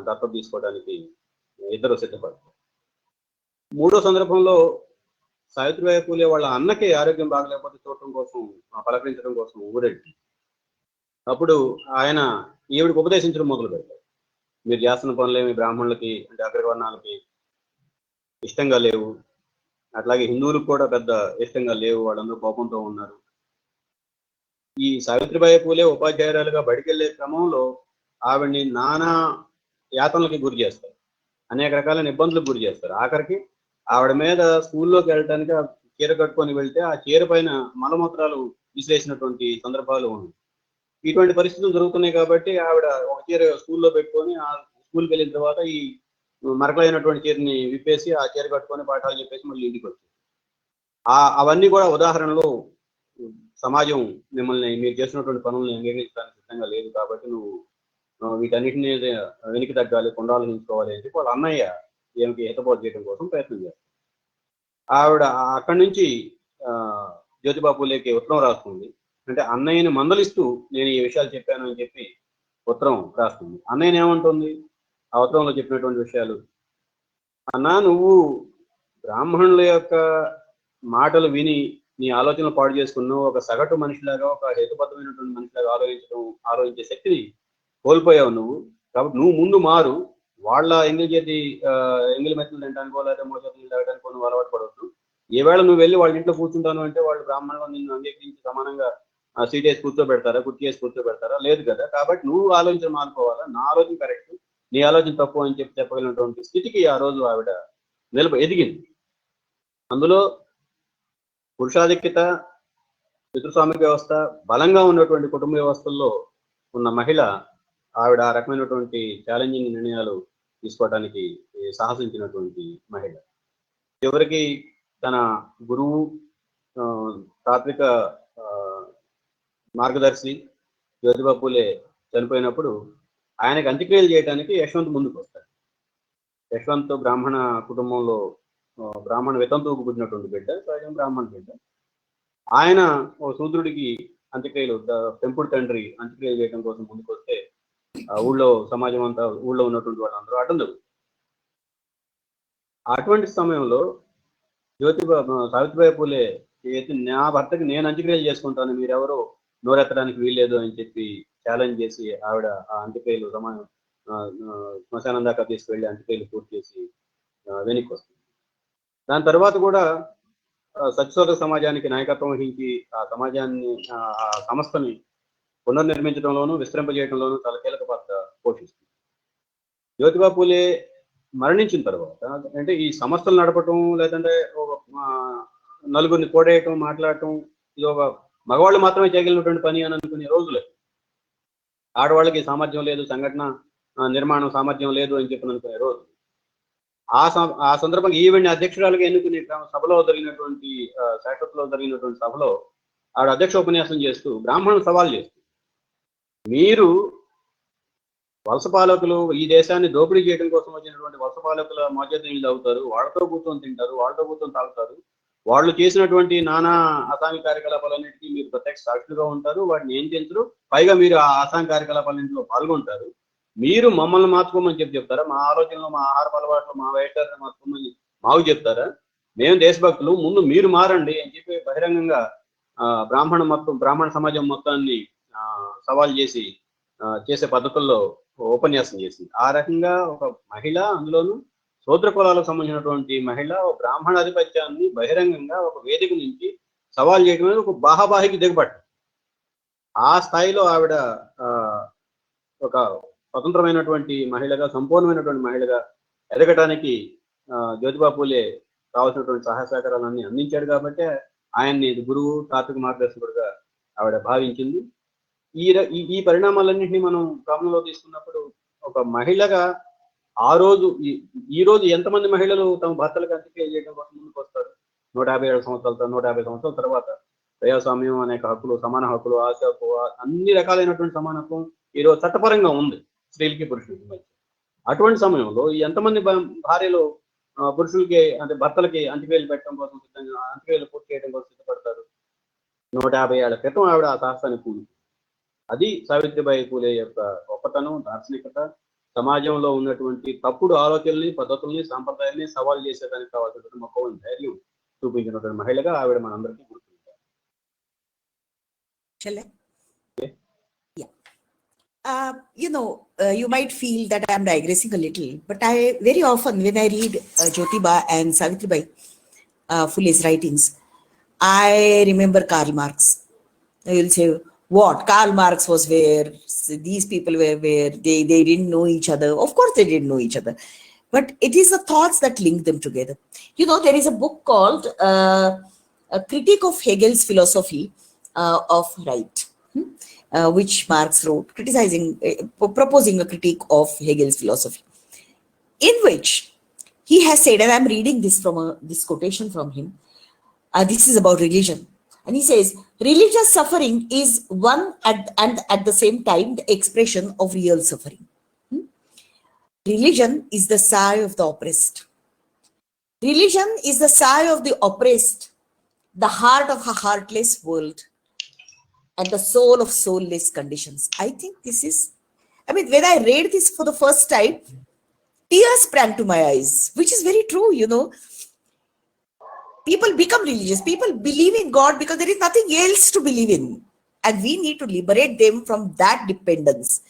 దత్తత తీసుకోవడానికి ఇద్దరు సిద్ధపడతారు. మూడో సందర్భంలో సావిత్రిబాయి పూలే వాళ్ళ అన్నకి ఆరోగ్యం బాగలేకపోతే చూడటం కోసం, పలకరించడం కోసం ఊరెళ్ళి, అప్పుడు ఆయన ఈవిడికి ఉపదేశించడం మొదలు పెడతారు. మీరు చేస్తున్న పనులేమి బ్రాహ్మణులకి అంటే అగ్రవర్ణాలకి ఇష్టంగా లేవు, అట్లాగే హిందువులకు కూడా పెద్ద ఇష్టంగా లేవు, వాళ్ళందరూ కోపంతో ఉన్నారు. ఈ సావిత్రిబాయి పూలే ఉపాధ్యాయురాలుగా బడికెళ్లే క్రమంలో ఆవిడ్ని నానా యాతనలకి గురి చేస్తారు, అనేక రకాలైన ఇబ్బందులకు గురి చేస్తారు. ఆఖరికి ఆవిడ మీద స్కూల్లోకి వెళ్ళడానికి చీర కట్టుకొని వెళ్తే ఆ చీర పైన మలమూత్రాలు విసిరేసినటువంటి సందర్భాలు ఉన్నాయి. ఇటువంటి పరిస్థితులు జరుగుతున్నాయి కాబట్టి ఆవిడ ఒక చీర స్కూల్లో పెట్టుకొని ఆ స్కూల్కి వెళ్ళిన తర్వాత ఈ మరకలైనటువంటి చీరని విప్పేసి ఆ చీర కట్టుకొని పాఠాలు చెప్పేసి మళ్ళీ ఇంటికి వచ్చారు. అవన్నీ కూడా ఉదాహరణలు సమాజం మిమ్మల్ని మీరు చేసినటువంటి పనులను అంగీకరించడానికి సిద్ధంగా లేదు, కాబట్టి నువ్వు వీటన్నిటిని వెనక్కి తగ్గాలి, కొండాలోచించుకోవాలి అని చెప్పి వాళ్ళ అన్నయ్య ఈమెకి హితబోధ చేయడం కోసం ప్రయత్నం చేస్తారు. ఆవిడ అక్కడి నుంచి జ్యోతిబా పూలేకి ఉత్తరం రాస్తుంది. అంటే అన్నయ్యని మందలిస్తూ నేను ఈ విషయాలు చెప్పాను అని చెప్పి ఉత్తరం రాస్తుంది. అన్నయ్యని ఏమంటుంది ఆ ఉత్తరంలో చెప్పినటువంటి విషయాలు? అన్నా, నువ్వు బ్రాహ్మణుల యొక్క మాటలు విని నీ ఆలోచనలు పాడు చేసుకున్నావు, ఒక సగటు మనిషిలాగా, ఒక హేతుబద్ధమైనటువంటి మనిషిలాగా ఆలోచించే శక్తిని కోల్పోయావు నువ్వు. కాబట్టి నువ్వు ముందు మారు. వాళ్ళ ఎంగిలి మెత్తలు తినడానికో లేదా మోసలు తాగడానికో నువ్వు అలవాటు పడవద్దు. ఏవేళ నువ్వు వెళ్ళి వాళ్ళ ఇంట్లో కూర్చుంటాను అంటే వాళ్ళు బ్రాహ్మణులు నిన్ను అంగీకరించి సమానంగా సీట్ వేసి కూర్చోబెడతారా, కుర్చీ వేసి కూర్చోబెడతారా? లేదు కదా. కాబట్టి నువ్వు ఆలోచన మానుకోవాలా, నా ఆలోచన కరెక్ట్, నీ ఆలోచన తప్పు అని చెప్పి చెప్పగలిగినటువంటి స్థితికి ఆ రోజు ఆవిడ ఎదిగింది. అందులో పురుషాధిక్యత, పితృస్వామిక వ్యవస్థ బలంగా ఉన్నటువంటి కుటుంబ వ్యవస్థల్లో ఉన్న మహిళ ఆవిడ ఆ రకమైనటువంటి ఛాలెంజింగ్ నిర్ణయాలు తీసుకోవడానికి సాహసించినటువంటి మహిళ. చివరికి తన గురువు, తాత్విక మార్గదర్శి జ్యోతిబా పూలే చనిపోయినప్పుడు ఆయనకు అంత్యక్రియలు చేయడానికి యశ్వంత్ ముందుకు వస్తాడు. యశ్వంత్ బ్రాహ్మణ కుటుంబంలో బ్రాహ్మణ వితంతువుకు పుట్టినటువంటి బిడ్డ, సహజం బ్రాహ్మణ బిడ్డ. ఆయన ఓ శూద్రుడికి అంత్యక్రియలు, పెంపుడు తండ్రి అంత్యక్రియలు చేయడం కోసం ముందుకు వస్తే ఊళ్ళో సమాజం అంతా, ఊళ్ళో ఉన్నటువంటి వాళ్ళందరూ అడ్డం జరుగుతారు. అటువంటి సమయంలో సావిత్రిబాయి పూలే నా భర్తకి నేను అంత్యక్రియలు చేసుకుంటాను, మీరెవరో నోరెత్తడానికి వీల్లేదు అని చెప్పి ఛాలెంజ్ చేసి ఆవిడ ఆ అంత్యక్రియలు శ్మశానం దాకా తీసుకువెళ్ళి అంత్యక్రియలు పూర్తి చేసి వెనక్కి వస్తుంది. దాని తర్వాత కూడా సత్యశోధక సమాజానికి నాయకత్వం వహించి ఆ సమాజాన్ని, ఆ సంస్థని పునర్నిర్మించడంలోనూ విస్తరింపజేయడంలోనూ చాలా కీలక పాత్ర పోషిస్తుంది. జ్యోతిబా పూలే మరణించిన తర్వాత అంటే ఈ సంస్థలు నడపటం, లేదంటే నలుగురిని కోడేయటం, మాట్లాడటం, ఇది ఒక మగవాళ్ళు మాత్రమే చేయగలిగినటువంటి పని అని అనుకునే రోజులే. ఆడవాళ్ళకి సామర్థ్యం లేదు, సంఘటన నిర్మాణం సామర్థ్యం లేదు అని చెప్పి అనుకునే రోజు. ఆ సందర్భంగా ఈవెంట్ అధ్యక్షురాలుగా ఎన్నుకునే సభలో జరిగినటువంటి శాశ్వతలో జరిగినటువంటి సభలో ఆవిడ అధ్యక్ష ఉపన్యాసం చేస్తూ బ్రాహ్మణులు సవాల్ చేస్తూ, మీరు వలస పాలకులు ఈ దేశాన్ని దోపిడీ చేయడం కోసం వచ్చినటువంటి వలస పాలకుల మధ్య నీళ్ళు తాగుతారు, వాళ్ళతో కూర్చొని తింటారు, వాళ్ళతో కూర్చొని తాగుతారు, వాళ్ళు చేసినటువంటి నానా అసాంఘిక కార్యకలాపాలన్నిటికీ మీరు ప్రత్యక్ష సాక్షులుగా ఉంటారు, వాటిని ఏం చేస్తారు, పైగా మీరు ఆ అసాంఘిక కార్యకలాపాలన్నింటిలో పాల్గొంటారు. మీరు మమ్మల్ని మార్చుకోమని చెప్తారా? మా ఆలోచనలు, మా ఆహార అలవాట్లు, మా వైఖరిని మార్చుకోమని మాకు చెప్తారా? మేము దేశభక్తులు, ముందు మీరు మారండి అని చెప్పి బహిరంగంగా బ్రాహ్మణ సమాజం మొత్తాన్ని సవాల్ చేసి చేసే పద్ధతుల్లో ఉపన్యాసం చేసింది. ఆ రకంగా ఒక మహిళ, అందులోనూ శూద్ర కులాలకు సంబంధించినటువంటి మహిళ, బ్రాహ్మణ ఆధిపత్యాన్ని బహిరంగంగా ఒక వేదిక నుంచి సవాల్ చేయడం అనేది ఒక బాహాబాహికి దిగబట్టు. ఆ స్థాయిలో ఆవిడ ఒక స్వతంత్రమైనటువంటి మహిళగా, సంపూర్ణమైనటువంటి మహిళగా ఎదగటానికి జ్యోతిబా పూలే కావాల్సినటువంటి సహాయ సహకారాలన్నీ అందించాడు. కాబట్టి ఆయన్ని గురువు, తాత్విక మార్గదర్శకుడుగా ఆవిడ భావించింది. ఈ పరిణామాలన్నింటినీ మనం గమనంలో తీసుకున్నప్పుడు ఒక మహిళగా ఈ రోజు ఎంతమంది మహిళలు తమ భర్తలకు అంత్యక్రియలు చేయడం కోసం ముందుకు వస్తారు? 157 సంవత్సరాల తర్వాత ప్రజాస్వామ్యం, అనేక హక్కులు, సమాన హక్కులు, ఆశ, అన్ని రకాలైనటువంటి సమానత్వం ఈరోజు చట్టపరంగా ఉంది స్త్రీలకి పురుషులకి మధ్య. అటువంటి సమయంలో ఎంతమంది భార్యలు పురుషులకి, అంటే భర్తలకి అంత్యక్రియలు పెట్టడం కోసం సిద్ధంగా, అంత్యక్రియలు పూర్తి చేయడం కోసం సిద్ధపడతారు? 150 ఏళ్ల క్రితం ఆవిడ ఆ సాహసాన్ని పూనుకుంది. అది సావిత్రిబాయి పూలే యొక్క గొప్పతనం, దార్శనికత. సమాజంలో ఉన్నటువంటి తప్పుడు ఆలోచనల్ని, పద్ధతుల్ని, సాంప్రదాయాల్ని సవాల్ చేసేదానికి కావాల్సినటువంటి మొక్కని ధైర్యం చూపించినటువంటి మహిళగా ఆవిడ మనందరికీ గుర్తుంటారు. You might feel that I am digressing a little, but I very often, when I read Jyotiba and Savitribai Phule's writings, I remember Karl Marx. You will say, what? Karl Marx was where? These people were where? They didn't know each other. Of course they didn't know each other. But it is the thoughts that link them together. There is a book called A Critique of Hegel's Philosophy of Right, which Marx wrote, proposing a critique of Hegel's philosophy, in which he has said, and I'm reading this from this quotation from him, this is about religion. And he says, Religious suffering is one and at the same time the expression of real suffering. Religion is the sigh of the oppressed. Religion is the sigh of the oppressed, the heart of a heartless world, and the soul of soulless conditions. I think this is, I mean, when I read this for the first time, tears sprang to my eyes, which is very true, you know. People become religious. People believe in God because there is nothing else to believe in. And we need to liberate them from that dependence.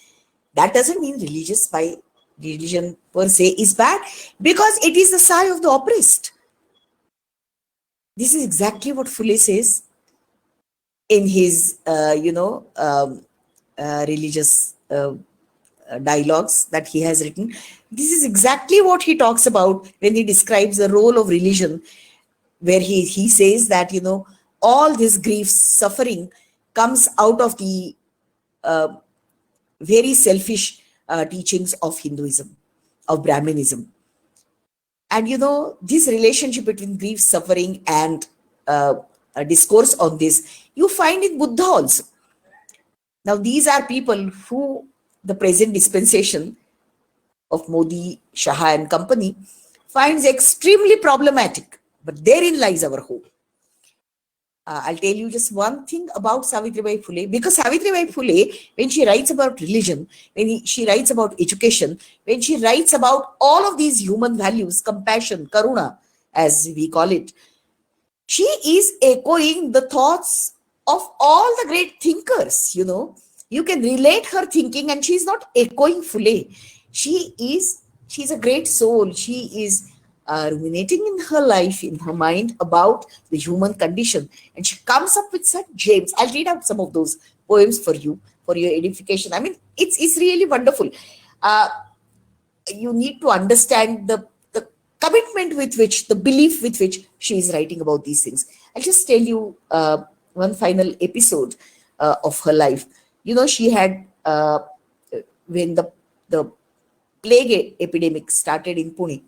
That doesn't mean religion per se is bad, because it is the sigh of the oppressed. This is exactly what Phule says in his, religious dialogues that he has written. This is exactly what he talks about when he describes the role of religion, where he says that, you know, all this grief, suffering comes out of the very selfish teachings of Hinduism, of Brahminism. And, you know, this relationship between grief, suffering, and a discourse on this, you find in Buddha also. Now, these are people who the present dispensation of Modi, Shah and company finds extremely problematic. But therein lies our hope. I'll tell you just one thing about Savitribai Phule, because Savitribai Phule, when she writes about religion, she writes about education, when she writes about all of these human values, compassion, karuna, as we call it, she is echoing the thoughts of all the great thinkers, you know. You can relate her thinking, and she's not echoing Phule. She's a great soul. She is ruminating in her life, in her mind, about the human condition, and she comes up with such gems. I'll read out some of those poems for you, for your edification. I mean, it's really wonderful. You need to understand the commitment with which, the belief with which she is writing about these things. I'll just tell you one final episode of her life. You know, she had, when the plague epidemic started in Pune,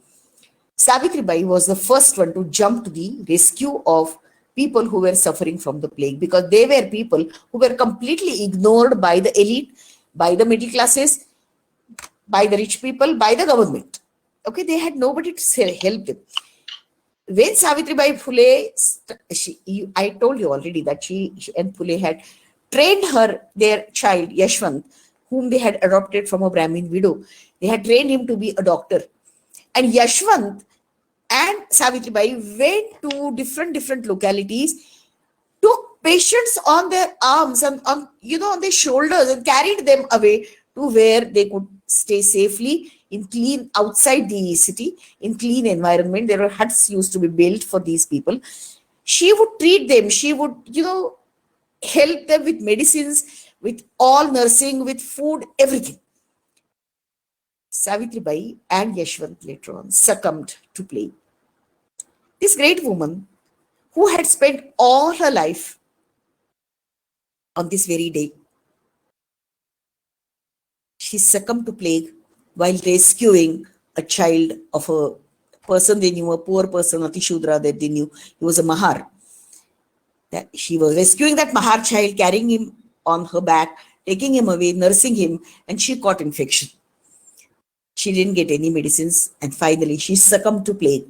Savitribai was the first one to jump to the rescue of people who were suffering from the plague, because they were people who were completely ignored by the elite, by the middle classes, by the rich people, by the government. Okay, they had nobody to help them. When Savitribai Phule, I told you already that she and Phule had trained their child, Yashwant, whom they had adopted from a Brahmin widow. They had trained him to be a doctor. And Yashwant and Savitribai went to different localities, took patients on their arms and on their shoulders, and carried them away to where they could stay safely in clean, outside the city, in clean environment. There were huts used to be built for these people. She would treat them. She would, help them with medicines, with all nursing, with food, everything. Savitribai and Yashwant later on succumbed to plague. This great woman, who had spent all her life on this very day, she succumbed to plague while rescuing a child of a person they knew, a poor person, Atishudra, that they knew. He was a Mahar. That she was rescuing that Mahar child, carrying him on her back, taking him away, nursing him, and she caught infection. She didn't get any medicines, and finally she succumbed to plague.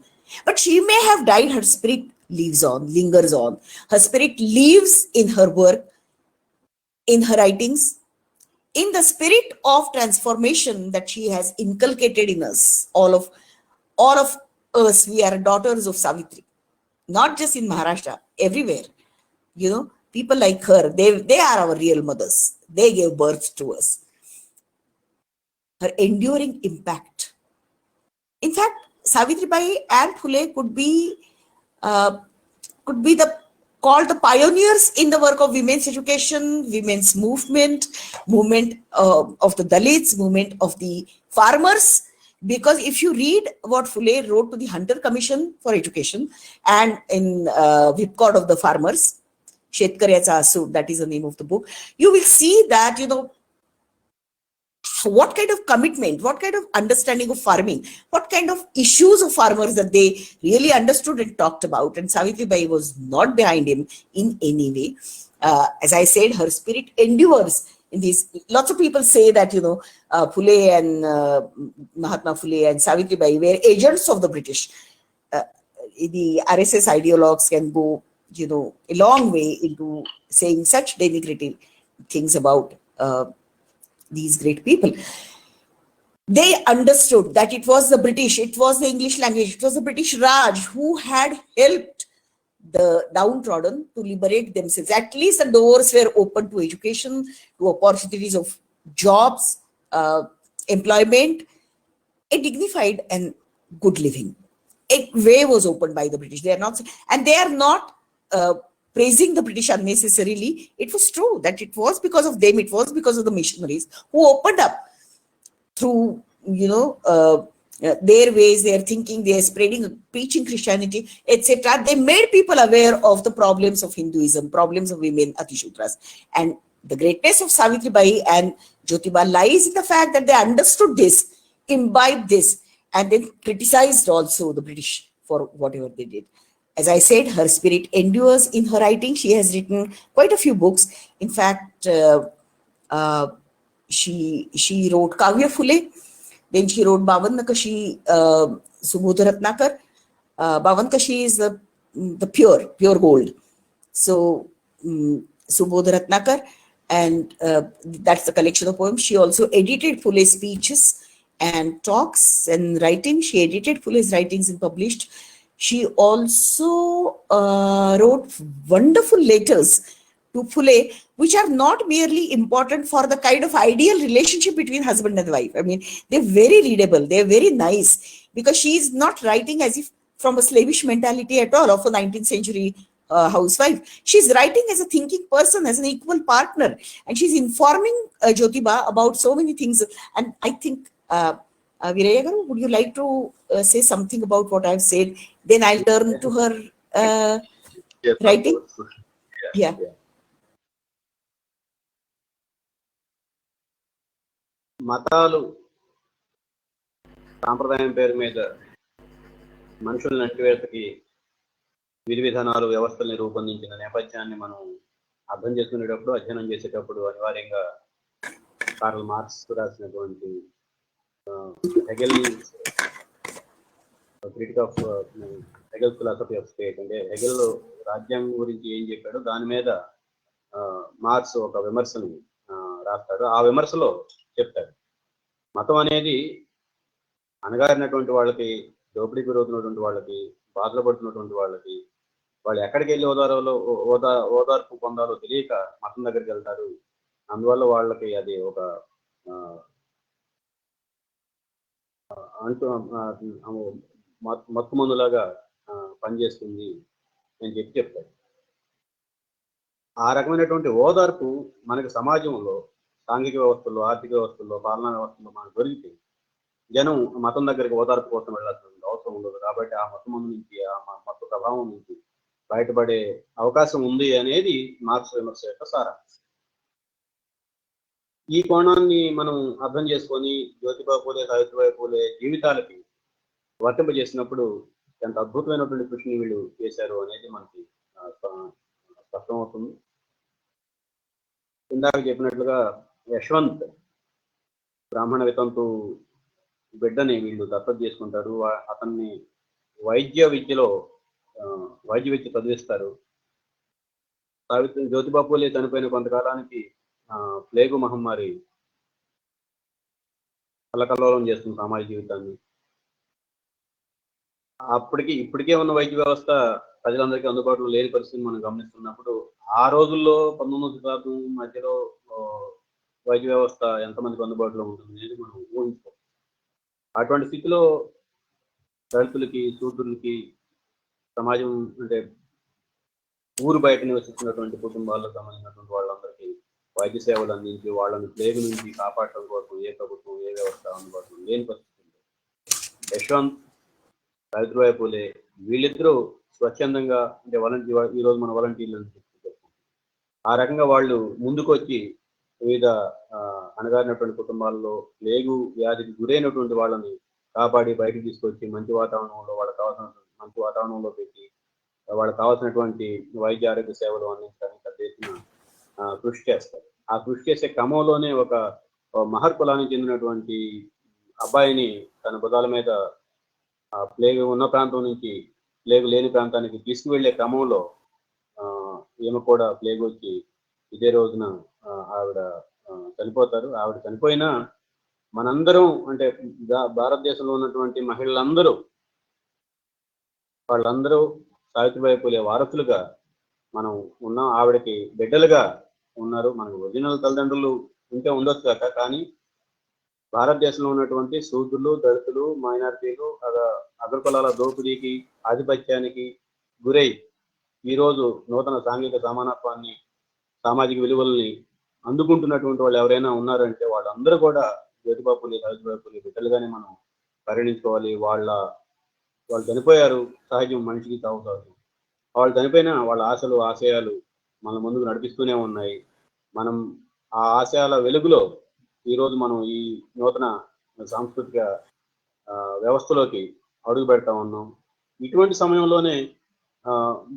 But she may have died, her spirit lives on, lingers on. Her spirit lives in her work, in her writings, in the spirit of transformation that she has inculcated in us. All of us, we are daughters of Savitri, not just in Maharashtra, everywhere. People like her, they are our real mothers. They gave birth to us. Her enduring impact. In fact, Savitribai and Phule could be called the pioneers in the work of women's education, women's movement of the Dalits, movement of the farmers. Because if you read what Phule wrote to the Hunter Commission for Education and in Whipcord of the Farmers, Shetkaryacha Asur, that is the name of the book, you will see that, what kind of commitment, what kind of understanding of farming, what kind of issues of farmers that they really understood and talked about. And Savitribai was not behind him in any way. As I said, her spirit endures in these. Lots of people say that, Phule and Mahatma Phule and Savitribai were agents of the British. The RSS ideologues can go, a long way into saying such denigrative things about these great people. They understood that it was the British, it was the English language, it was the British Raj who had helped the downtrodden to liberate themselves. At least the doors were open to education, to opportunities of jobs, employment, a dignified and good living. A way was opened by the British. They are not praising the British unnecessarily. It was true that it was because of them, it was because of the missionaries who opened up through, their ways, their thinking, their spreading, preaching Christianity, etc. They made people aware of the problems of Hinduism, problems of women, Atishudras. And the greatness of Savitribai and Jyotiba lies in the fact that they understood this, imbibed this, and then criticized also the British for whatever they did. As I said, her spirit endures in her writing. She has written quite a few books. In fact, she wrote Kavya Phule, then she wrote Bavan Nakashi, Subodha Ratnakar. Bavan Kashi is the pure gold. So Subodha Ratnakar, and that's the collection of poems. She also edited Phule's speeches and talks and writing. She edited Phule's writings and published. She also wrote wonderful letters to Phule, which are not merely important for the kind of ideal relationship between husband and wife. I mean, they're very readable, they're very nice, because she is not writing as if from a slavish mentality at all of a 19th century housewife. She's writing as a thinking person, as an equal partner, and she's informing Jyotiba about so many things. And I think, Viraya Garu, would you like to say something about what I've said? Then I'll turn to her Yes, writing. Yeah. మతాలు సాంప్రదాయం పేరు మీద మనుషుల అంటివేతకి విధి విధానాలు వ్యవస్థల్ని రూపొందించిన నేపథ్యాన్ని మనం అర్థం చేసుకునేటప్పుడు, అధ్యయనం చేసేటప్పుడు అనివార్యంగా కార్ల్ మార్క్స్ రాసినటువంటి Hegel critique of Hegel philosophy of state, అంటే హెగెల్ రాజ్యాంగం గురించి ఏం చెప్పాడో దాని మీద మార్క్స్ ఒక విమర్శని రాస్తాడు. ఆ విమర్శలో చెప్తాడు, మతం అనేది అణగారినటువంటి వాళ్ళకి, దోపిడీ గురవుతున్నటువంటి వాళ్ళకి, బాధలు పడుతున్నటువంటి వాళ్ళకి, వాళ్ళు ఎక్కడికి వెళ్ళి ఓదార్పు పొందాలో తెలియక మతం దగ్గరికి వెళ్తారు. అందువల్ల వాళ్ళకి అది ఒక మత్తు మందులాగా పనిచేస్తుంది అని చెప్తాడు. ఆ రకమైనటువంటి ఓదార్పు మనకి సమాజంలో, సాంఘిక వ్యవస్థల్లో, ఆర్థిక వ్యవస్థల్లో, పాలనా వ్యవస్థల్లో మనకు దొరికితే జనం మతం దగ్గరికి ఓదార్పు కోసం వెళ్ళాల్సిన అవసరం ఉండదు. కాబట్టి ఆ మతం నుంచి, ఆ మత ప్రభావం నుంచి బయటపడే అవకాశం ఉంది అనేది మార్క్స్ విమర్శ యొక్క సారాంశం. ఈ కోణాన్ని మనం అర్థం చేసుకొని జ్యోతిబా పూలే, సావిత్రిబాయి పూలే జీవితాలకి వర్తింపజేసినప్పుడు ఎంత అద్భుతమైనటువంటి కృషిని వీళ్ళు చేశారు అనేది మనకి స్పష్టమవుతుంది. ఇందాక చెప్పినట్లుగా యశ్వంత్ బ్రాహ్మణ వితంతు బిడ్డని వీళ్ళు దత్తత చేసుకుంటారు. అతన్ని వైద్య విద్య చదివిస్తారు. జ్యోతిబా పూలే చనిపోయిన కొంతకాలానికి ప్లేగు మహమ్మారి కలకల్లోలం చేస్తుంది సమాజ జీవితాన్ని. ఇప్పటికే ఉన్న వైద్య వ్యవస్థ ప్రజలందరికీ అందుబాటులో లేని పరిస్థితిని మనం గమనిస్తున్నప్పుడు, ఆ రోజుల్లో 19వ శతాబ్దం మధ్యలో వైద్య వ్యవస్థ ఎంతమందికి అందుబాటులో ఉంటుంది అనేది మనం ఊహించుకోవాలి. అటువంటి స్థితిలో దళితులకి, శూద్రులకి, సమాజం అంటే ఊరు బయట నివసిస్తున్నటువంటి కుటుంబాలకు సంబంధించినటువంటి వాళ్ళందరికీ వైద్య సేవలు అందించి వాళ్ళని ప్లేగు నుంచి కాపాడటం కోసం ఏ ప్రభుత్వం, ఏ వ్యవస్థ అందుబాటులో లేని పరిస్థితుల్లో యశ్వంత్, సావిత్రిబాయి పూలే వీళ్ళిద్దరూ స్వచ్ఛందంగా, అంటే ఈరోజు మన వాలంటీర్లను చెప్పుకుంటాం, ఆ రకంగా వాళ్ళు ముందుకు వచ్చి వివిధ అణగారినటువంటి కుటుంబాల్లో ప్లేగు వ్యాధికి గురైనటువంటి వాళ్ళని కాపాడి బయటకు తీసుకొచ్చి మంచి వాతావరణంలో, వాళ్ళకి కావాల్సిన మంచి వాతావరణంలో పెట్టి వాళ్ళకి కావాల్సినటువంటి వైద్య ఆరోగ్య సేవలు అందించడానికి పెద్ద ఎత్తున కృషి చేస్తారు. ఆ కృషి చేసే క్రమంలోనే ఒక మహర్ కులానికి చెందినటువంటి అబ్బాయిని తన భుజాల మీద ప్లేగ్ ఉన్న ప్రాంతం నుంచి ప్లేగ్ లేని ప్రాంతానికి తీసుకువెళ్లే క్రమంలో ఈమె కూడా ప్లేగ్ వచ్చి ఇదే రోజున ఆవిడ చనిపోతారు. ఆవిడ చనిపోయినా మనందరం అంటే భారతదేశంలో ఉన్నటువంటి మహిళలందరూ వాళ్ళందరూ సావిత్రిబాయి పూలే వారసులుగా మనం ఉన్నాం. ఆవిడకి బిడ్డలుగా ఉన్నారు. మనకు ఒరిజినల్ తల్లిదండ్రులు ఉంటే ఉండొచ్చు కాక, కానీ భారతదేశంలో ఉన్నటువంటి శూద్రులు, దళితులు, మైనారిటీలు, అగ్రకులాల దోపిడీకి, ఆధిపత్యానికి గురై ఈరోజు నూతన సాంఘిక సమానత్వాన్ని, సామాజిక విలువల్ని అందుకుంటున్నటువంటి వాళ్ళు ఎవరైనా ఉన్నారంటే వాళ్ళందరూ కూడా జ్యోతిబా పూలే, సావిత్రిబాయి పూలే బిడ్డలుగానే మనం పరిగణించుకోవాలి. వాళ్ళు చనిపోయారు, సహజం, మనిషికి తాగుతారు. వాళ్ళు చనిపోయినా వాళ్ళ ఆశలు, ఆశయాలు మన ముందుకు నడిపిస్తూనే ఉన్నాయి. మనం ఆ ఆశయాల వెలుగులో ఈరోజు మనం ఈ నూతన సాంస్కృతిక వ్యవస్థలోకి అడుగు పెడతా ఉన్నాం. ఇటువంటి సమయంలోనే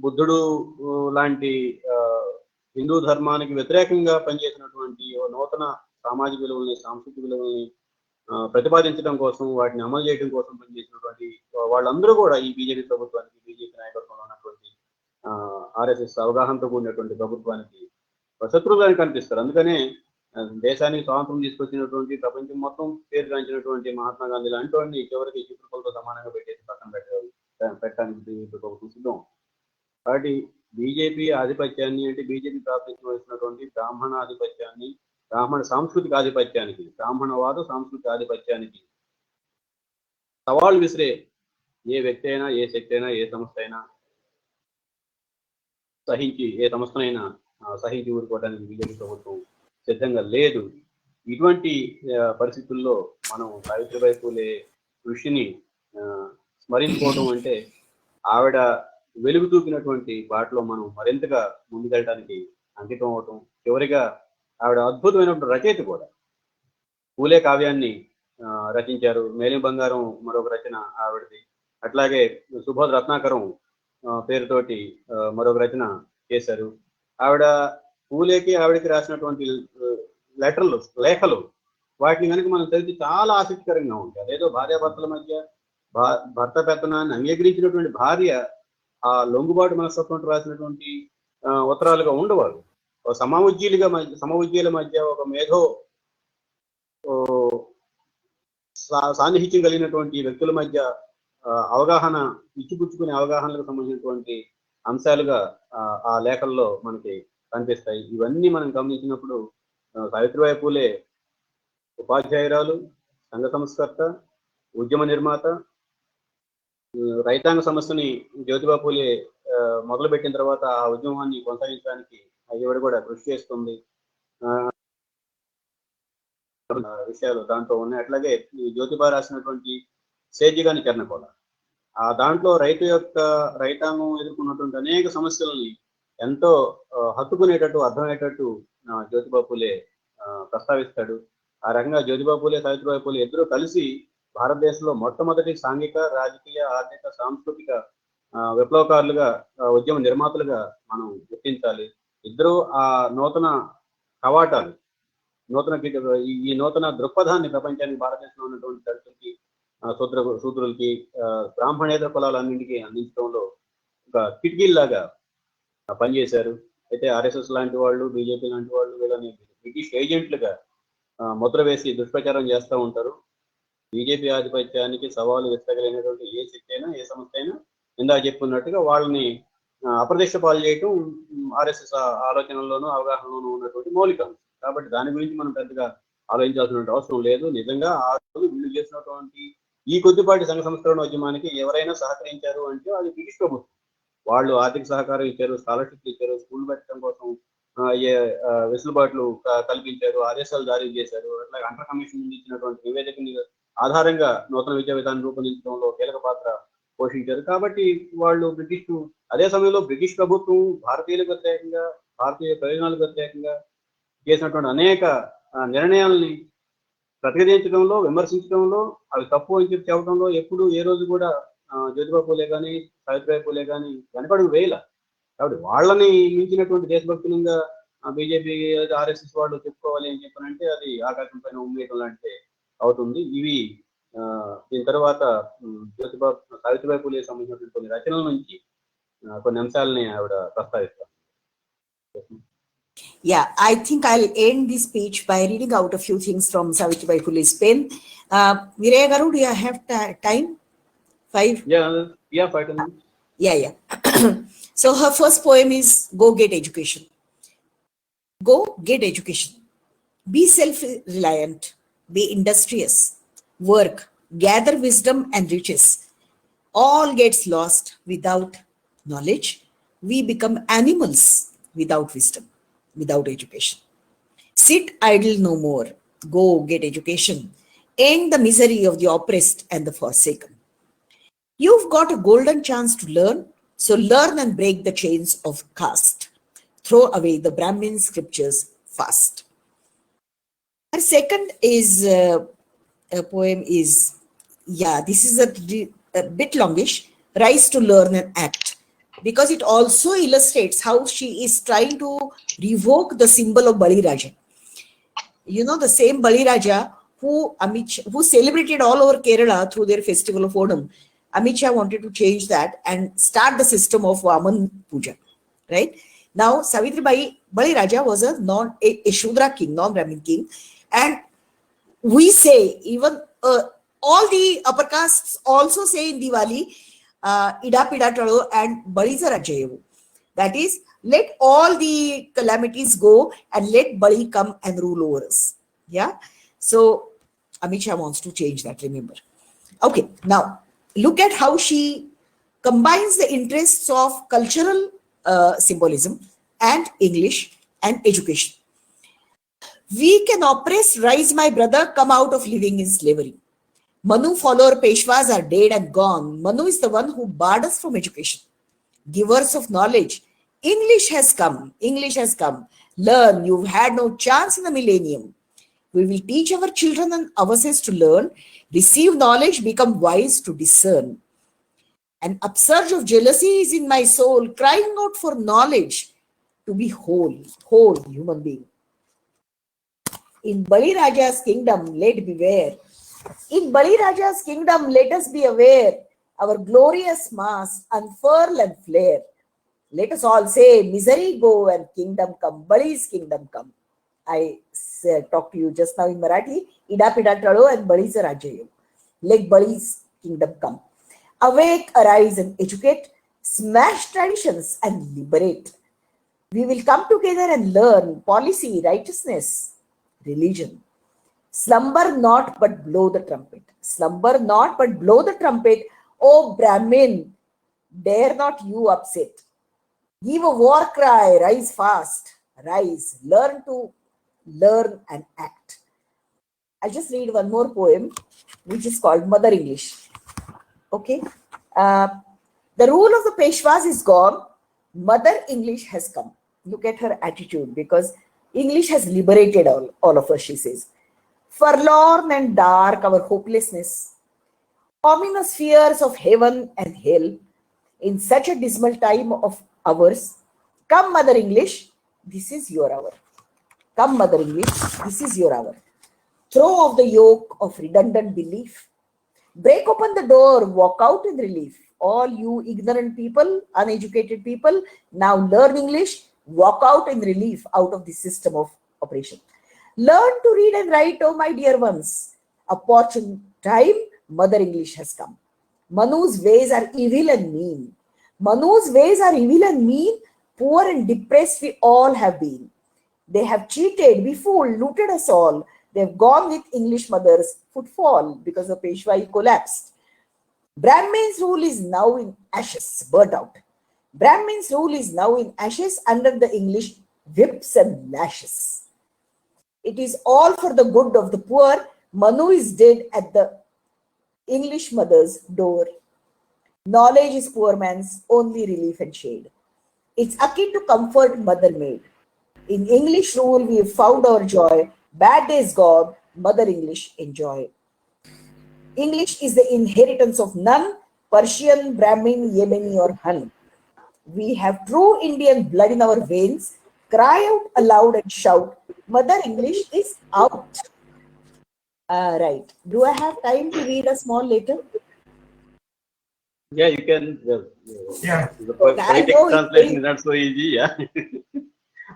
బుద్ధుడు లాంటి హిందూ ధర్మానికి వ్యతిరేకంగా పనిచేసినటువంటి నూతన సామాజిక విలువల్ని, సాంస్కృతిక విలువల్ని ప్రతిపాదించడం కోసం, వాటిని అమలు చేయడం కోసం పనిచేసినటువంటి వాళ్ళందరూ కూడా ఈ బీజేపీ ప్రభుత్వానికి, బీజేపీ నాయకత్వంలో ఉన్నటువంటి ఆర్ఎస్ఎస్ అవగాహనతో కూడినటువంటి ప్రభుత్వానికి శత్రువులుగా కనిపిస్తారు. అందుకనే దేశానికి స్వాతంత్రం తీసుకొచ్చినటువంటి, ప్రపంచం మొత్తం పేరుగాంచినటువంటి మహాత్మా గాంధీ లాంటి వాడిని చివరికి చిత్రకులతో సమానంగా పెట్టేసి పక్కన పెట్టడానికి బీజేపీ ప్రభుత్వం సిద్ధం. కాబట్టి బీజేపీ ఆధిపత్యాన్ని, అంటే బీజేపీ ప్రాప్తించవలసినటువంటి బ్రాహ్మణ ఆధిపత్యాన్ని, బ్రాహ్మణ సాంస్కృతిక ఆధిపత్యానికి, బ్రాహ్మణవాద సాంస్కృతిక ఆధిపత్యానికి సవాళ్ళు విసిరే ఏ వ్యక్తి అయినా, ఏ శక్తి అయినా, ఏ సంస్థ అయినా ఏ సంస్థనైనా సహించి ఊరుకోవడానికి బీజేపీ ప్రభుత్వం సిద్ధంగా లేదు. ఇటువంటి పరిస్థితుల్లో మనం సావిత్రిబాయి పూలే కృషిని స్మరించుకోవడం అంటే ఆవిడ వెలుగు చూపినటువంటి బాటలో మనం మరింతగా ముందుకెళ్ళడానికి అంకితం అవటం. చివరిగా ఆవిడ అద్భుతమైనటువంటి రచయిత కూడా. పూలే కావ్యాన్ని రచించారు. మేలిం బంగారం మరొక రచన ఆవిడది. అట్లాగే సుబోధ్ రత్నాకరం పేరుతోటి మరొక రచన చేశారు. ఆవిడ పూలేకి ఆవిడకి రాసినటువంటి లేఖలు వాటిని కనుక మనం చదివితే చాలా ఆసక్తికరంగా ఉంటాయి. అదేదో భార్యాభర్తల మధ్య భర్త పెత్తనాన్ని అంగీకరించినటువంటి భార్య ఆ లొంగుబాటు మనస్తత్వంతో రాసినటువంటి ఉత్తరాలుగా ఉండవారు. సమవుజ్జీల మధ్య ఒక మేధో సాన్నిహిత్యం కలిగినటువంటి వ్యక్తుల మధ్య అవగాహన, ఇచ్చిపుచ్చుకునే అవగాహనలకు సంబంధించినటువంటి అంశాలుగా ఆ లేఖల్లో మనకి కనిపిస్తాయి. ఇవన్నీ మనం గమనించినప్పుడు సావిత్రిబాయి పూలే ఉపాధ్యాయురాలు, సంఘ సంస్కర్త, ఉద్యమ నిర్మాత. రైతాంగ సమస్యని జ్యోతిబా పూలే మొదలుపెట్టిన తర్వాత ఆ ఉద్యమాన్ని కొనసాగించడానికి ఈవిడ కూడా కృషి చేస్తుంది. విషయాలు దాంట్లో ఉన్నాయి. అట్లాగే ఈ జ్యోతిబా రాసినటువంటి సేద్యగాని చర్ణకోల, ఆ దాంట్లో రైతాంగం ఎదుర్కొన్నటువంటి అనేక సమస్యలని ఎంతో హత్తుకునేటట్టు, అర్థమయ్యేటట్టు జ్యోతిబా పూలే ప్రస్తావిస్తాడు. ఆ రకంగా జ్యోతిబా పూలే, సావిత్రిబాయి పూలే ఇద్దరు కలిసి భారతదేశంలో మొట్టమొదటి సాంఘిక, రాజకీయ, ఆర్థిక, సాంస్కృతిక విప్లవకారులుగా, ఉద్యమ నిర్మాతలుగా మనం గుర్తించాలి. ఇద్దరు ఆ నూతన కవాటాలు, ఈ నూతన దృక్పథాన్ని ప్రపంచానికి, భారతదేశంలో ఉన్నటువంటి దళితులకి, శూద్రులకి, బ్రాహ్మణేతర కులాలన్నింటికి అందించడంలో ఒక కిటికీల్లాగా పనిచేశారు. అయితే ఆర్ఎస్ఎస్ లాంటి వాళ్ళు, బీజేపీ లాంటి వాళ్ళు వీళ్ళని బ్రిటిష్ ఏజెంట్లుగా ముద్ర వేసి దుష్ప్రచారం చేస్తూ ఉంటారు. బీజేపీ ఆధిపత్యానికి సవాలు విస్తగలిగినటువంటి ఏ శక్తి అయినా, ఏ సంస్థ అయినా ఇందాక చెప్పుకున్నట్టుగా వాళ్ళని అప్రదిష్ట పాలు చేయటం ఆర్ఎస్ఎస్ ఆలోచనల్లోనూ, అవగాహనలోనూ ఉన్నటువంటి మౌలికం. కాబట్టి దాని గురించి మనం పెద్దగా ఆలోచించాల్సిన అవసరం లేదు. నిజంగా ఆ రోజు వీళ్ళు చేసినటువంటి ఈ కొద్దిపాటి సంఘ సంస్కరణ ఉద్యమానికి ఎవరైనా సహకరించారు అంటే అది బ్రిటిష్ ప్రభుత్వం. వాళ్ళు ఆర్థిక సహకారం ఇచ్చారు, స్కాలర్షిప్లు ఇచ్చారు, స్కూల్ పెట్టడం కోసం వెసులుబాట్లు కల్పించారు, ఆదేశాలు జారీ చేశారు. అట్లాగే అంటర్ కమిషన్ నుండి ఇచ్చినటువంటి నివేదికని ఆధారంగా నూతన విద్యా విధానం రూపొందించడంలో కీలక పాత్ర పోషించారు. కాబట్టి వాళ్ళు అదే సమయంలో బ్రిటిష్ ప్రభుత్వం భారతీయులకు వ్యతిరేకంగా, భారతీయ ప్రయోజనాలకు వ్యతిరేకంగా చేసినటువంటి అనేక నిర్ణయాలని ప్రతిఘటించడంలో, విమర్శించడంలో, అవి తప్పు అని చెప్పి చెప్పడంలో ఎప్పుడు ఏ రోజు కూడా జ్యోతిబా పూలే కానీ, సావిత్రిబాయి పూలే కానీ వెనకడుగు వేయల. కాబట్టి వాళ్ళని మించినటువంటి దేశభక్తులంగా బీజేపీ ఆర్ఎస్ఎస్ వాళ్ళు చెప్పుకోవాలి అని చెప్పారంటే అది ఆకాశం పైన ఉమ్మేయటం లాంటి అవుతుంది. ఇవి దీని తర్వాత సావిత్రిబాయి పూలే సంబంధించినటువంటి కొన్ని రచనల నుంచి కొన్ని అంశాలని ఆవిడ ప్రస్తావిస్తారు. Yeah, I think I'll end this speech by reading out a few things from Savitribai Phule's pen. Viraya Garu, do you have time? 5? Yeah, 5 minutes. Yeah. So her first poem is Go Get Education. Go get education. Be self-reliant. Be industrious. Work. Gather wisdom and riches. All gets lost without knowledge. We become animals without wisdom, without education. Sit idle no more. Go get education. End the misery of the oppressed and the forsaken. You've got a golden chance to learn, so learn and break the chains of caste. Throw away the Brahmin scriptures fast. Her second is a poem is, this is a bit longish, Rise to Learn and Act, because it also illustrates how she is trying to revoke the symbol of Bali Raja. You know, the same Bali Raja who celebrated all over Kerala through their festival of Onam. Amit Shah wanted to change that and start the system of Vaman Puja, right? Now, Savitribai Bali Raja was a Shudra king, non-Brahmin king, and we say, even all the upper castes also say in Diwali, Ida Pida Talo and Bali Rajayevu. That is, let all the calamities go and let Bali come and rule over us. Yeah. So Amit Shah wants to change that, remember. Okay. Now, look at how she combines the interests of cultural symbolism and English and education. We can oppress, rise, my brother, come out of living in slavery. Manu follower Peshwas are dead and gone. Manu is the one who barred us from education. Givers of knowledge. English has come. English has come. Learn. You've had no chance in the millennium. We will teach our children and ourselves to learn, receive knowledge, become wise to discern. An upsurge of jealousy is in my soul, crying out for knowledge to be whole human being. In Bali Raja's kingdom, let beware. In Bali Raja's kingdom, let us be aware. Our glorious mask unfurl and flare. Let us all say, misery go and kingdom come. Bali's kingdom come. I talked to you just now in Marathi. Ida Pida Talo and Bali's Rajayev. Let Bali's kingdom come. Awake, arise and educate. Smash traditions and liberate. We will come together and learn policy, righteousness, religion. Slumber not but blow the trumpet. Slumber not but blow the trumpet. O Brahmin, dare not you upset. Give a war cry, rise fast. Rise, learn and act. I'll just read one more poem, which is called Mother English. Okay. The rule of the Peshwas is gone. Mother English has come. Look at her attitude, because English has liberated all of us, she says. Forlorn and dark our hopelessness, ominous fears of heaven and hell. In such a dismal time of ours, come Mother English, this is your hour. Come Mother English, this is your hour. Throw off the yoke of redundant belief. Break open the door, walk out in relief. All you ignorant people, uneducated people, now learn English, walk out in relief out of the system of oppression. Learn to read and write, oh my dear ones. Opportune time, Mother English has come. Manu's ways are evil and mean. Manu's ways are evil and mean. Poor and depressed we all have been. They have cheated, befooled, looted us all. They've gone with English mother's footfall because the Peshwai collapsed. Brahmin's rule is now in ashes, burnt out. Brahmin's rule is now in ashes under the English whips and lashes. It is all for the good of the poor. Manu is dead at the English mother's door. Knowledge is poor man's only relief and shade. It's akin to comfort mother made. In English rule we have found our joy. Bad days gone, Mother English enjoy. English is the inheritance of none, Persian, Brahmin, Yemeni or Hun. We have true Indian blood in our veins. cry out aloud and shout, Mother English is out. Right. Do I have time to read a small letter? Yeah, you can. Yeah. The I poetic know it's translation very- is not so easy. Yeah.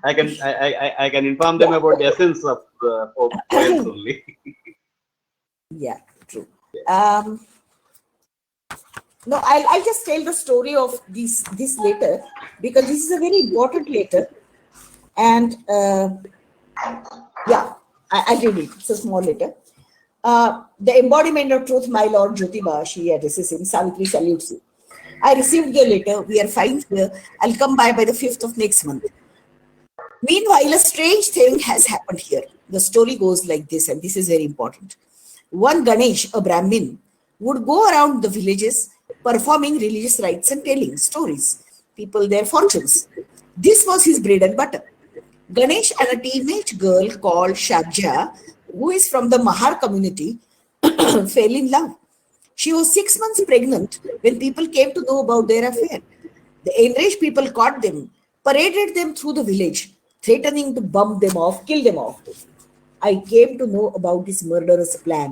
I can inform them about the essence of poems only. Yeah, true. No, I'll just tell the story of this letter, because this is a very important letter. And yeah, I'll read it. It's a small letter. The embodiment of truth, my Lord Jyotiba, she addresses him. Savitri salutes you. I received your letter. We are fine here. I'll come by the 5th of next month. Meanwhile, a strange thing has happened here. The story goes like this, and this is very important. One Ganesh, a Brahmin, would go around the villages performing religious rites and telling stories, people their fortunes. This was his bread and butter. Ganesh and a teenage girl called Shabja, who is from the Mahar community, fell in love. She was 6 months pregnant when people came to know about their affair. The enraged people caught them, paraded them through the village, threatening to bump them off, kill them off. I came to know about this murderous plan.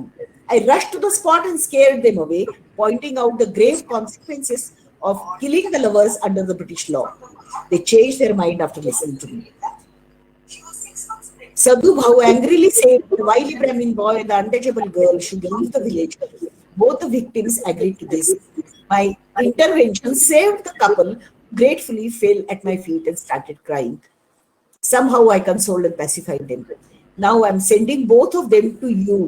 I rushed to the spot and scared them away, pointing out the grave consequences of killing the lovers under the British law. They changed their mind after listening to me. Sadhu Bhau angrily said the wily Brahmin boy and the untouchable girl should leave the village. Both the victims agreed to this. My intervention saved the couple, who gratefully fell at my feet and started crying. Somehow I consoled and pacified them. Now I'm sending both of them to you.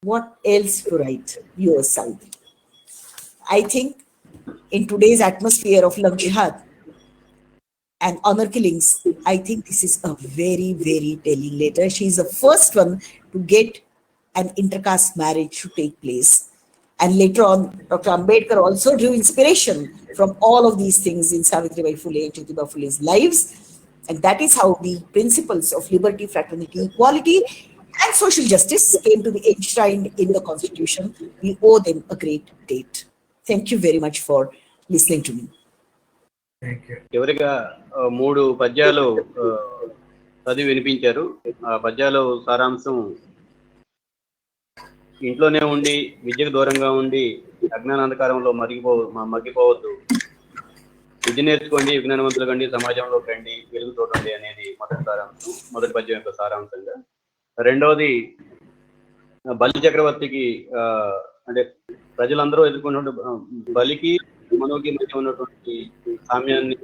What else to write? Yours, Saudi. I think in today's atmosphere of love jihad and honor killings, I think this is a very, very telling letter. She is the first one to get an intercaste marriage to take place. And later on, Dr. Ambedkar also drew inspiration from all of these things in Savitribai Phule and Jyotiba Phule's lives. And that is how the principles of liberty, fraternity, equality, and social justice came to be enshrined in the Constitution. We owe them a great debt. Thank you very much for listening to me. Thank you. చివరిగా 3 పద్యాలు చదివి వినిపించారు. ఆ పద్యాలు సారాంశం: ఇంట్లోనే ఉండి విద్యకు దూరంగా ఉండి అజ్ఞాన అంధకారంలో మగ్గిపోవద్దు, విద్య నేర్చుకోండి, విజ్ఞానవంతులు కండి, సమాజంలో రండి, వెలుగు చూడండి అనేది మొదటి సారాంశం, మొదటి పద్యం యొక్క సారాంశంగా. రెండవది బలి చక్రవర్తికి అంటే ప్రజలందరూ ఎదుర్కొన్నటువంటి బలికి మనోకి మధ్య ఉన్నటువంటి సామ్యాన్ని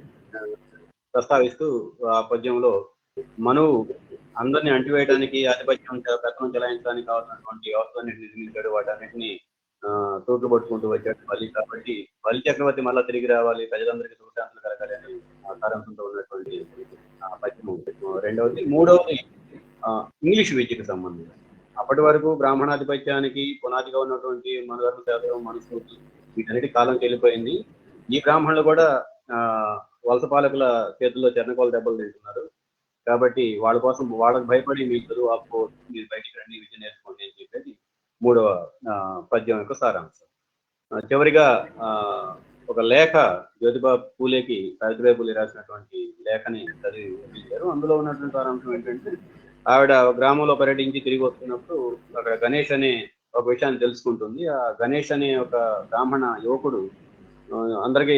ప్రస్తావిస్తూ ఆ పద్యంలో మనువు అందరినీ అంటివేయడానికి, ఆధిపత్యం పెత్తనం చెలాయించడానికి కావాల్సినటువంటి వ్యవస్థని నిర్మించాడు, వాటన్నిటిని తోట్లు పట్టుకుంటూ వచ్చాడు బలి. కాబట్టి బలి చక్రవర్తి మళ్ళా తిరిగి రావాలి, ప్రజలందరికీ సుఖశాంతులు కలగాలి అని సారాంశంతో ఉన్నటువంటి పద్యము రెండవది. మూడవది ఇంగ్లీష్ విద్యకు సంబంధించి అప్పటి వరకు బ్రాహ్మణాధిపత్యానికి పునాదిగా ఉన్నటువంటి మన ధర్మశాస్త్రం, మనుస్మృతి, వీటన్నిటి కాలం చెల్లిపోయింది. ఈ బ్రాహ్మణులు కూడా వలస పాలకుల చేతుల్లో చెన్నకోల దెబ్బలు తింటున్నారు. కాబట్టి వాళ్ళ కోసం వాళ్ళకి భయపడి మీ చదువు ఆపుకోవచ్చు, మీరు బయటికి రండి, విద్య నేర్చుకోండి అని చెప్పేది మూడవ పద్యం యొక్క సారాంశం. చివరిగా ఒక లేఖ జ్యోతిబా పూలేకి సావిత్రిబాయి పూలే రాసినటువంటి లేఖని చదివి వినిపించారు. అందులో ఉన్నటువంటి సారాంశం ఏంటంటే, ఆవిడ గ్రామంలో పర్యటించి తిరిగి వస్తున్నప్పుడు అక్కడ గణేష్ అనే ఒక విషయాన్ని తెలుసుకుంటుంది. ఆ గణేష్ అనే ఒక బ్రాహ్మణ యువకుడు అందరికీ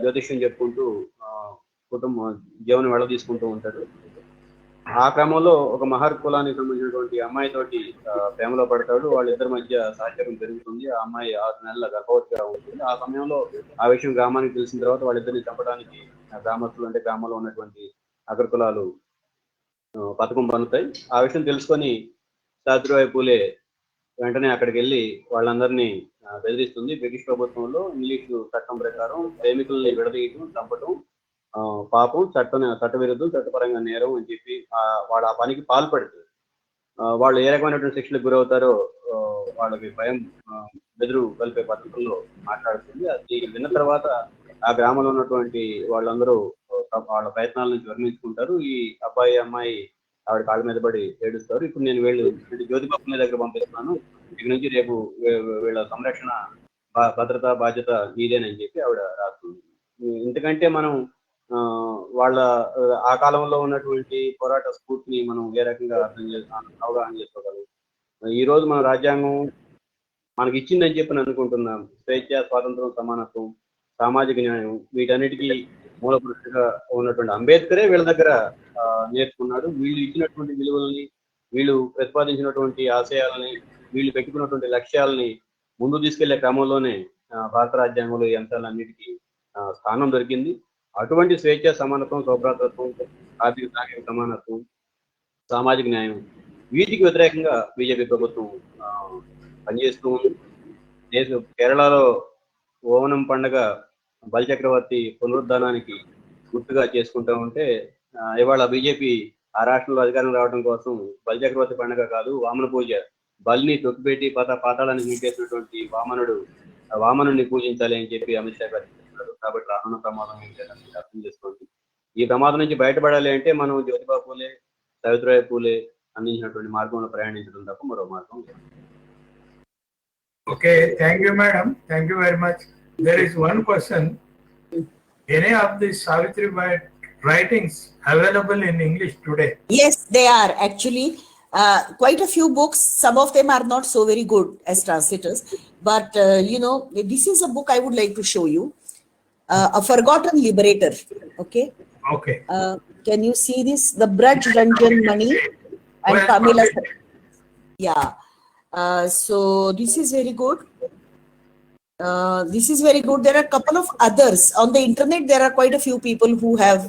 జ్యోతిష్యం చెప్పుకుంటూ కుటుంబం జీవనం వెళ్ళ తీసుకుంటూ ఉంటాడు. ఆ క్రమంలో ఒక మహర్ కులానికి సంబంధించినటువంటి అమ్మాయితోటి ప్రేమలో పడతాడు. వాళ్ళిద్దరి మధ్య సహచర్యం పెరుగుతుంది. ఆ అమ్మాయి 6 నెలల గర్భవతిగా ఉంటుంది. ఆ సమయంలో ఆ విషయం గ్రామానికి తెలిసిన తర్వాత వాళ్ళిద్దరిని చంపడానికి గ్రామస్తులు, అంటే గ్రామంలో ఉన్నటువంటి అగ్రకులాలు పథకం పన్నుతాయి. ఆ విషయం తెలుసుకొని సావిత్రిబాయి పూలే వెంటనే అక్కడికి వెళ్ళి వాళ్ళందరినీ బెదిరిస్తుంది. బ్రిటిష్ ప్రభుత్వంలో ఇంగ్లీషు చట్టం ప్రకారం ప్రేమికుల్ని విడదీయటం, చంపటం పాపం, చట్టవిరుద్ధం, చట్టపరంగా నేరం అని చెప్పి వాడు ఆ పనికి పాల్పడుతుంది. వాళ్ళు ఏ రకమైనటువంటి శిక్షలకు గురవుతారో వాళ్ళకి భయం, బెదురు కలిపే పద్ధతుల్లో మాట్లాడుతుంది. అది విన్న తర్వాత ఆ గ్రామంలో ఉన్నటువంటి వాళ్ళందరూ వాళ్ళ ప్రయత్నాల నుంచి విరమించుకుంటారు. ఈ అబ్బాయి అమ్మాయి ఆవిడ కాళ్ళ మీద పడి ఏడుస్తారు. ఇప్పుడు నేను జ్యోతిబా పూలే దగ్గర పంపిస్తున్నాను, ఇక్కడి నుంచి రేపు వీళ్ళ సంరక్షణ భద్రత బాధ్యత మీదేనని చెప్పి ఆవిడ రాస్తుంది. ఇంతకంటే మనం వాళ్ళ ఆ కాలంలో ఉన్నటువంటి పోరాట స్ఫూర్తిని మనం ఏ రకంగా అవగాహన చేసుకోగలం. ఈ రోజు మన రాజ్యాంగం మనకి ఇచ్చిందని చెప్పి అనుకుంటున్నాం. స్వేచ్ఛ, స్వాతంత్రం, సమానత్వం, సామాజిక న్యాయం, వీటన్నిటికీ మూల పురుషుడిగా ఉన్నటువంటి అంబేద్కరే వీళ్ళ దగ్గర నేర్చుకున్నాడు. వీళ్ళు ఇచ్చినటువంటి విలువల్ని, వీళ్ళు ప్రతిపాదించినటువంటి ఆశయాలని, వీళ్ళు పెట్టుకున్నటువంటి లక్ష్యాలని ముందు తీసుకెళ్లే క్రమంలోనే భారత రాజ్యాంగంలో ఈ అంశాలన్నిటికీ స్థానం దొరికింది. అటువంటి స్వేచ్ఛ, సమానత్వం, సౌభ్రాతత్వం, ఆర్థిక సాంఘిక సమానత్వం, సామాజిక న్యాయం, వీటికి వ్యతిరేకంగా బీజేపీ ప్రభుత్వం పనిచేస్తూ ఉంది. కేరళలో ఓనం పండుగ బలిచక్రవర్తి పునరుద్ధానానికి గుర్తుగా చేసుకుంటూ ఉంటే, ఇవాళ బీజేపీ ఆ రాష్ట్రంలో అధికారం రావడం కోసం బలిచక్రవర్తి పండుగ కాదు, వామన పూజ, బలిని తొక్కిపెట్టి పాతాళానికి మీటేసినటువంటి వామనుడిని పూజించాలి అని చెప్పి అమిత్ షా గారు చెప్తున్నారు. కాబట్టి రానున్న ప్రమాదం ఏంటి అర్థం చేసుకోండి. ఈ ప్రమాదం నుంచి బయటపడాలి అంటే మనం జ్యోతిబా పూలే, సావిత్రిబాయి పూలే అందించినటువంటి మార్గంలో ప్రయాణించడం తప్ప మరో మార్గం లేదు. Okay, thank you, madam. Thank you very much. There is one question. Any of the Savitribai writings available in English today? Yes, they are actually quite a few books. Some of them are not so very good as translators, but this is a book I would like to show you. A Forgotten Liberator. Okay. Okay. Can you see this? The Braj Ranjan Mani and Pamela. Yeah. So this is very good. This is very good. There are a couple of others on the internet. There are quite a few people who have,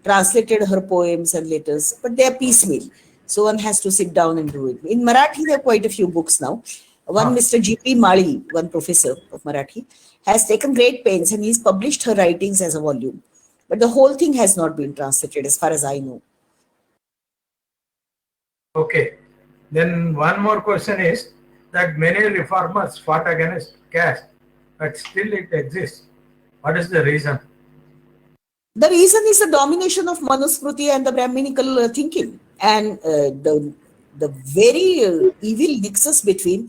translated her poems and letters, but they are piecemeal. So one has to sit down and do it. In Marathi, there are quite a few books now. One Mr. G.P. Mali, one professor of Marathi, has taken great pains and he's published her writings as a volume. But the whole thing has not been translated as far as I know. Okay. Then one more question is that many reformers fought against caste, but still it exists. What is the reason? The reason is the domination of Manusmriti and the Brahminical thinking, and the very evil nexus between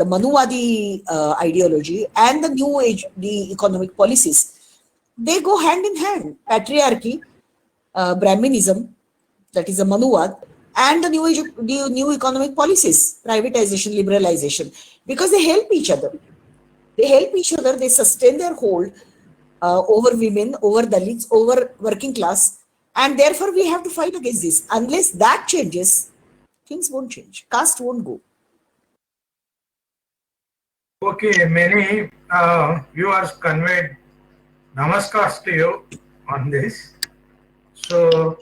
the Manuvadi ideology and the New Age, the economic policies. They go hand in hand. Patriarchy, Brahminism, that is a Manuvad, and the new economic policies, privatization, liberalization, because they help each other. They help each other. They sustain their hold over women, over Dalits, over working class, and therefore we have to fight against this. Unless that changes, things won't change. Caste won't go. Okay, many viewers conveyed namaskars to you on this. So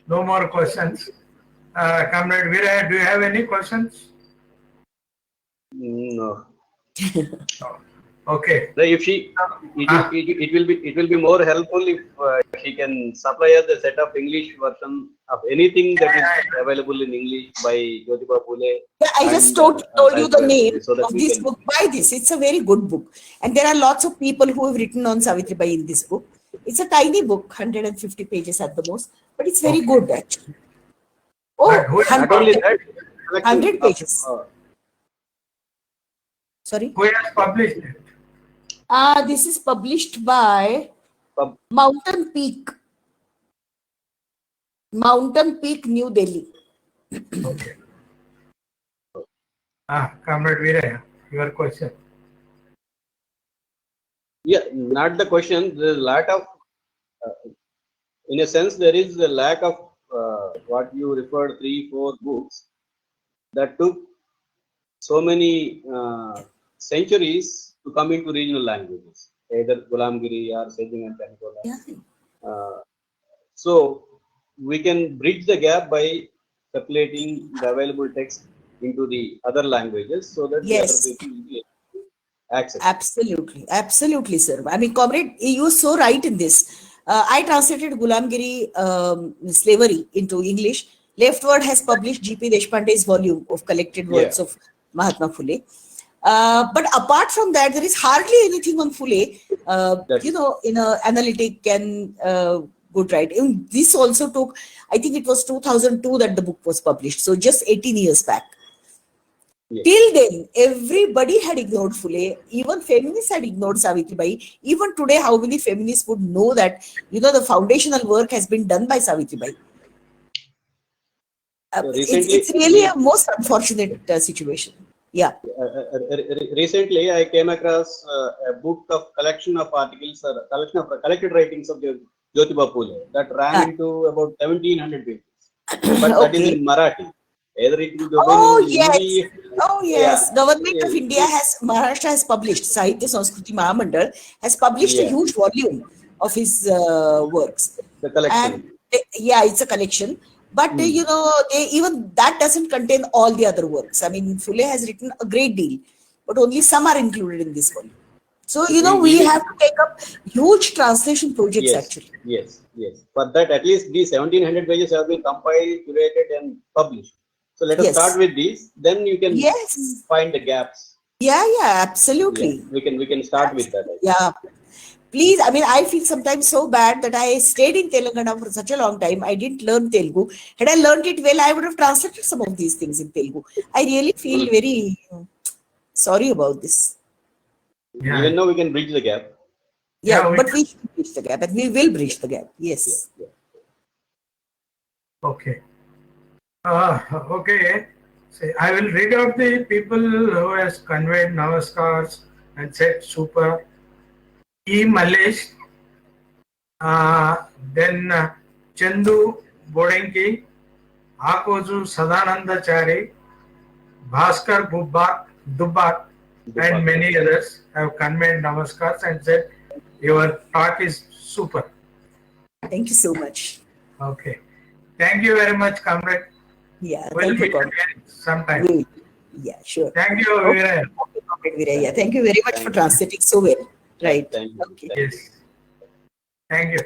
no more questions. Comrade Veeraya, do you have any questions? No. Okay. So if it will be more helpful if she can supply us a set of English version of anything that is available in English by Jyotiba Phule. Yeah, I just told you the name of this book. Buy this. It's a very good book. And there are lots of people who have written on Savitribai in this book. It's a tiny book, 150 pages at the most, but it's very good actually. Oh, 100 pages. Sorry? Who has published it? This is published by Mountain Peak. Mountain Peak, New Delhi. Okay. Comrade Veeraya, your question. Yeah, not the question. There's a lot of, in a sense, there is a lack of what you referred 3-4 books that took so many centuries to come into regional languages, either Gulamgiri or Sejing and Tanicola. Yeah. So we can bridge the gap by circulating the available text into the other languages so that the other people will be able to access. Absolutely, sir. I mean, comrade, you are so right in this. I translated Gulamgiri slavery into English. Leftward has published G.P. Deshpande's volume of collected words of Mahatma Phule. But apart from that, there is hardly anything on Phule, in a analytic and good writing. This also took, I think it was 2002 that the book was published. So just 18 years back. Yes. Till then, everybody had ignored Phule. Even feminists had ignored Savitribai. Even today, how many feminists would know that, the foundational work has been done by Savitribai? So It's really a most unfortunate situation. Yeah. Recently, I came across a book of collection of articles, collected writings of Jyotiba Phule that ran into about 1700 pages. But that is in Marathi. Either it will be Oh in yes, Hindi. oh yes. Yeah. Government of India Maharashtra has published, Sahitya Sanskriti Mahamandal has published a huge volume of his works. The collection. And it's a collection. But even that doesn't contain all the other works. I mean, Phule has written a great deal, but only some are included in this volume. So we have to take up huge translation projects actually. Yes. For that, at least these 1700 pages have been compiled, curated, and published. So let us start with these. Then you can find the gaps. Yeah, absolutely. Yeah, we can start with that. Yeah. Please, I mean, I feel sometimes so bad that I stayed in Telangana for such a long time. I didn't learn Telugu. Had I learned it well, I would have translated some of these things in Telugu. I really feel very sorry about this. Yeah. Even though we can bridge the gap. Yeah, but we should bridge the gap, and we will bridge the gap. Yes. Yeah. Okay. Okay. So I will read out the people who has conveyed namaskars and said super. E. Malesh, then Chandu Bodenki, Akozu Sadanandachari, Bhaskar Dubbat, and many others have conveyed namaskars and said your talk is super. Thank you so much. Okay. Thank you very much, comrade. Yeah, we'll thank you, again sometime. Yeah, sure. Thank you, Viraya. Yeah, thank you very much for translating so well. Right. Thank you. Okay. Yes. Thank you.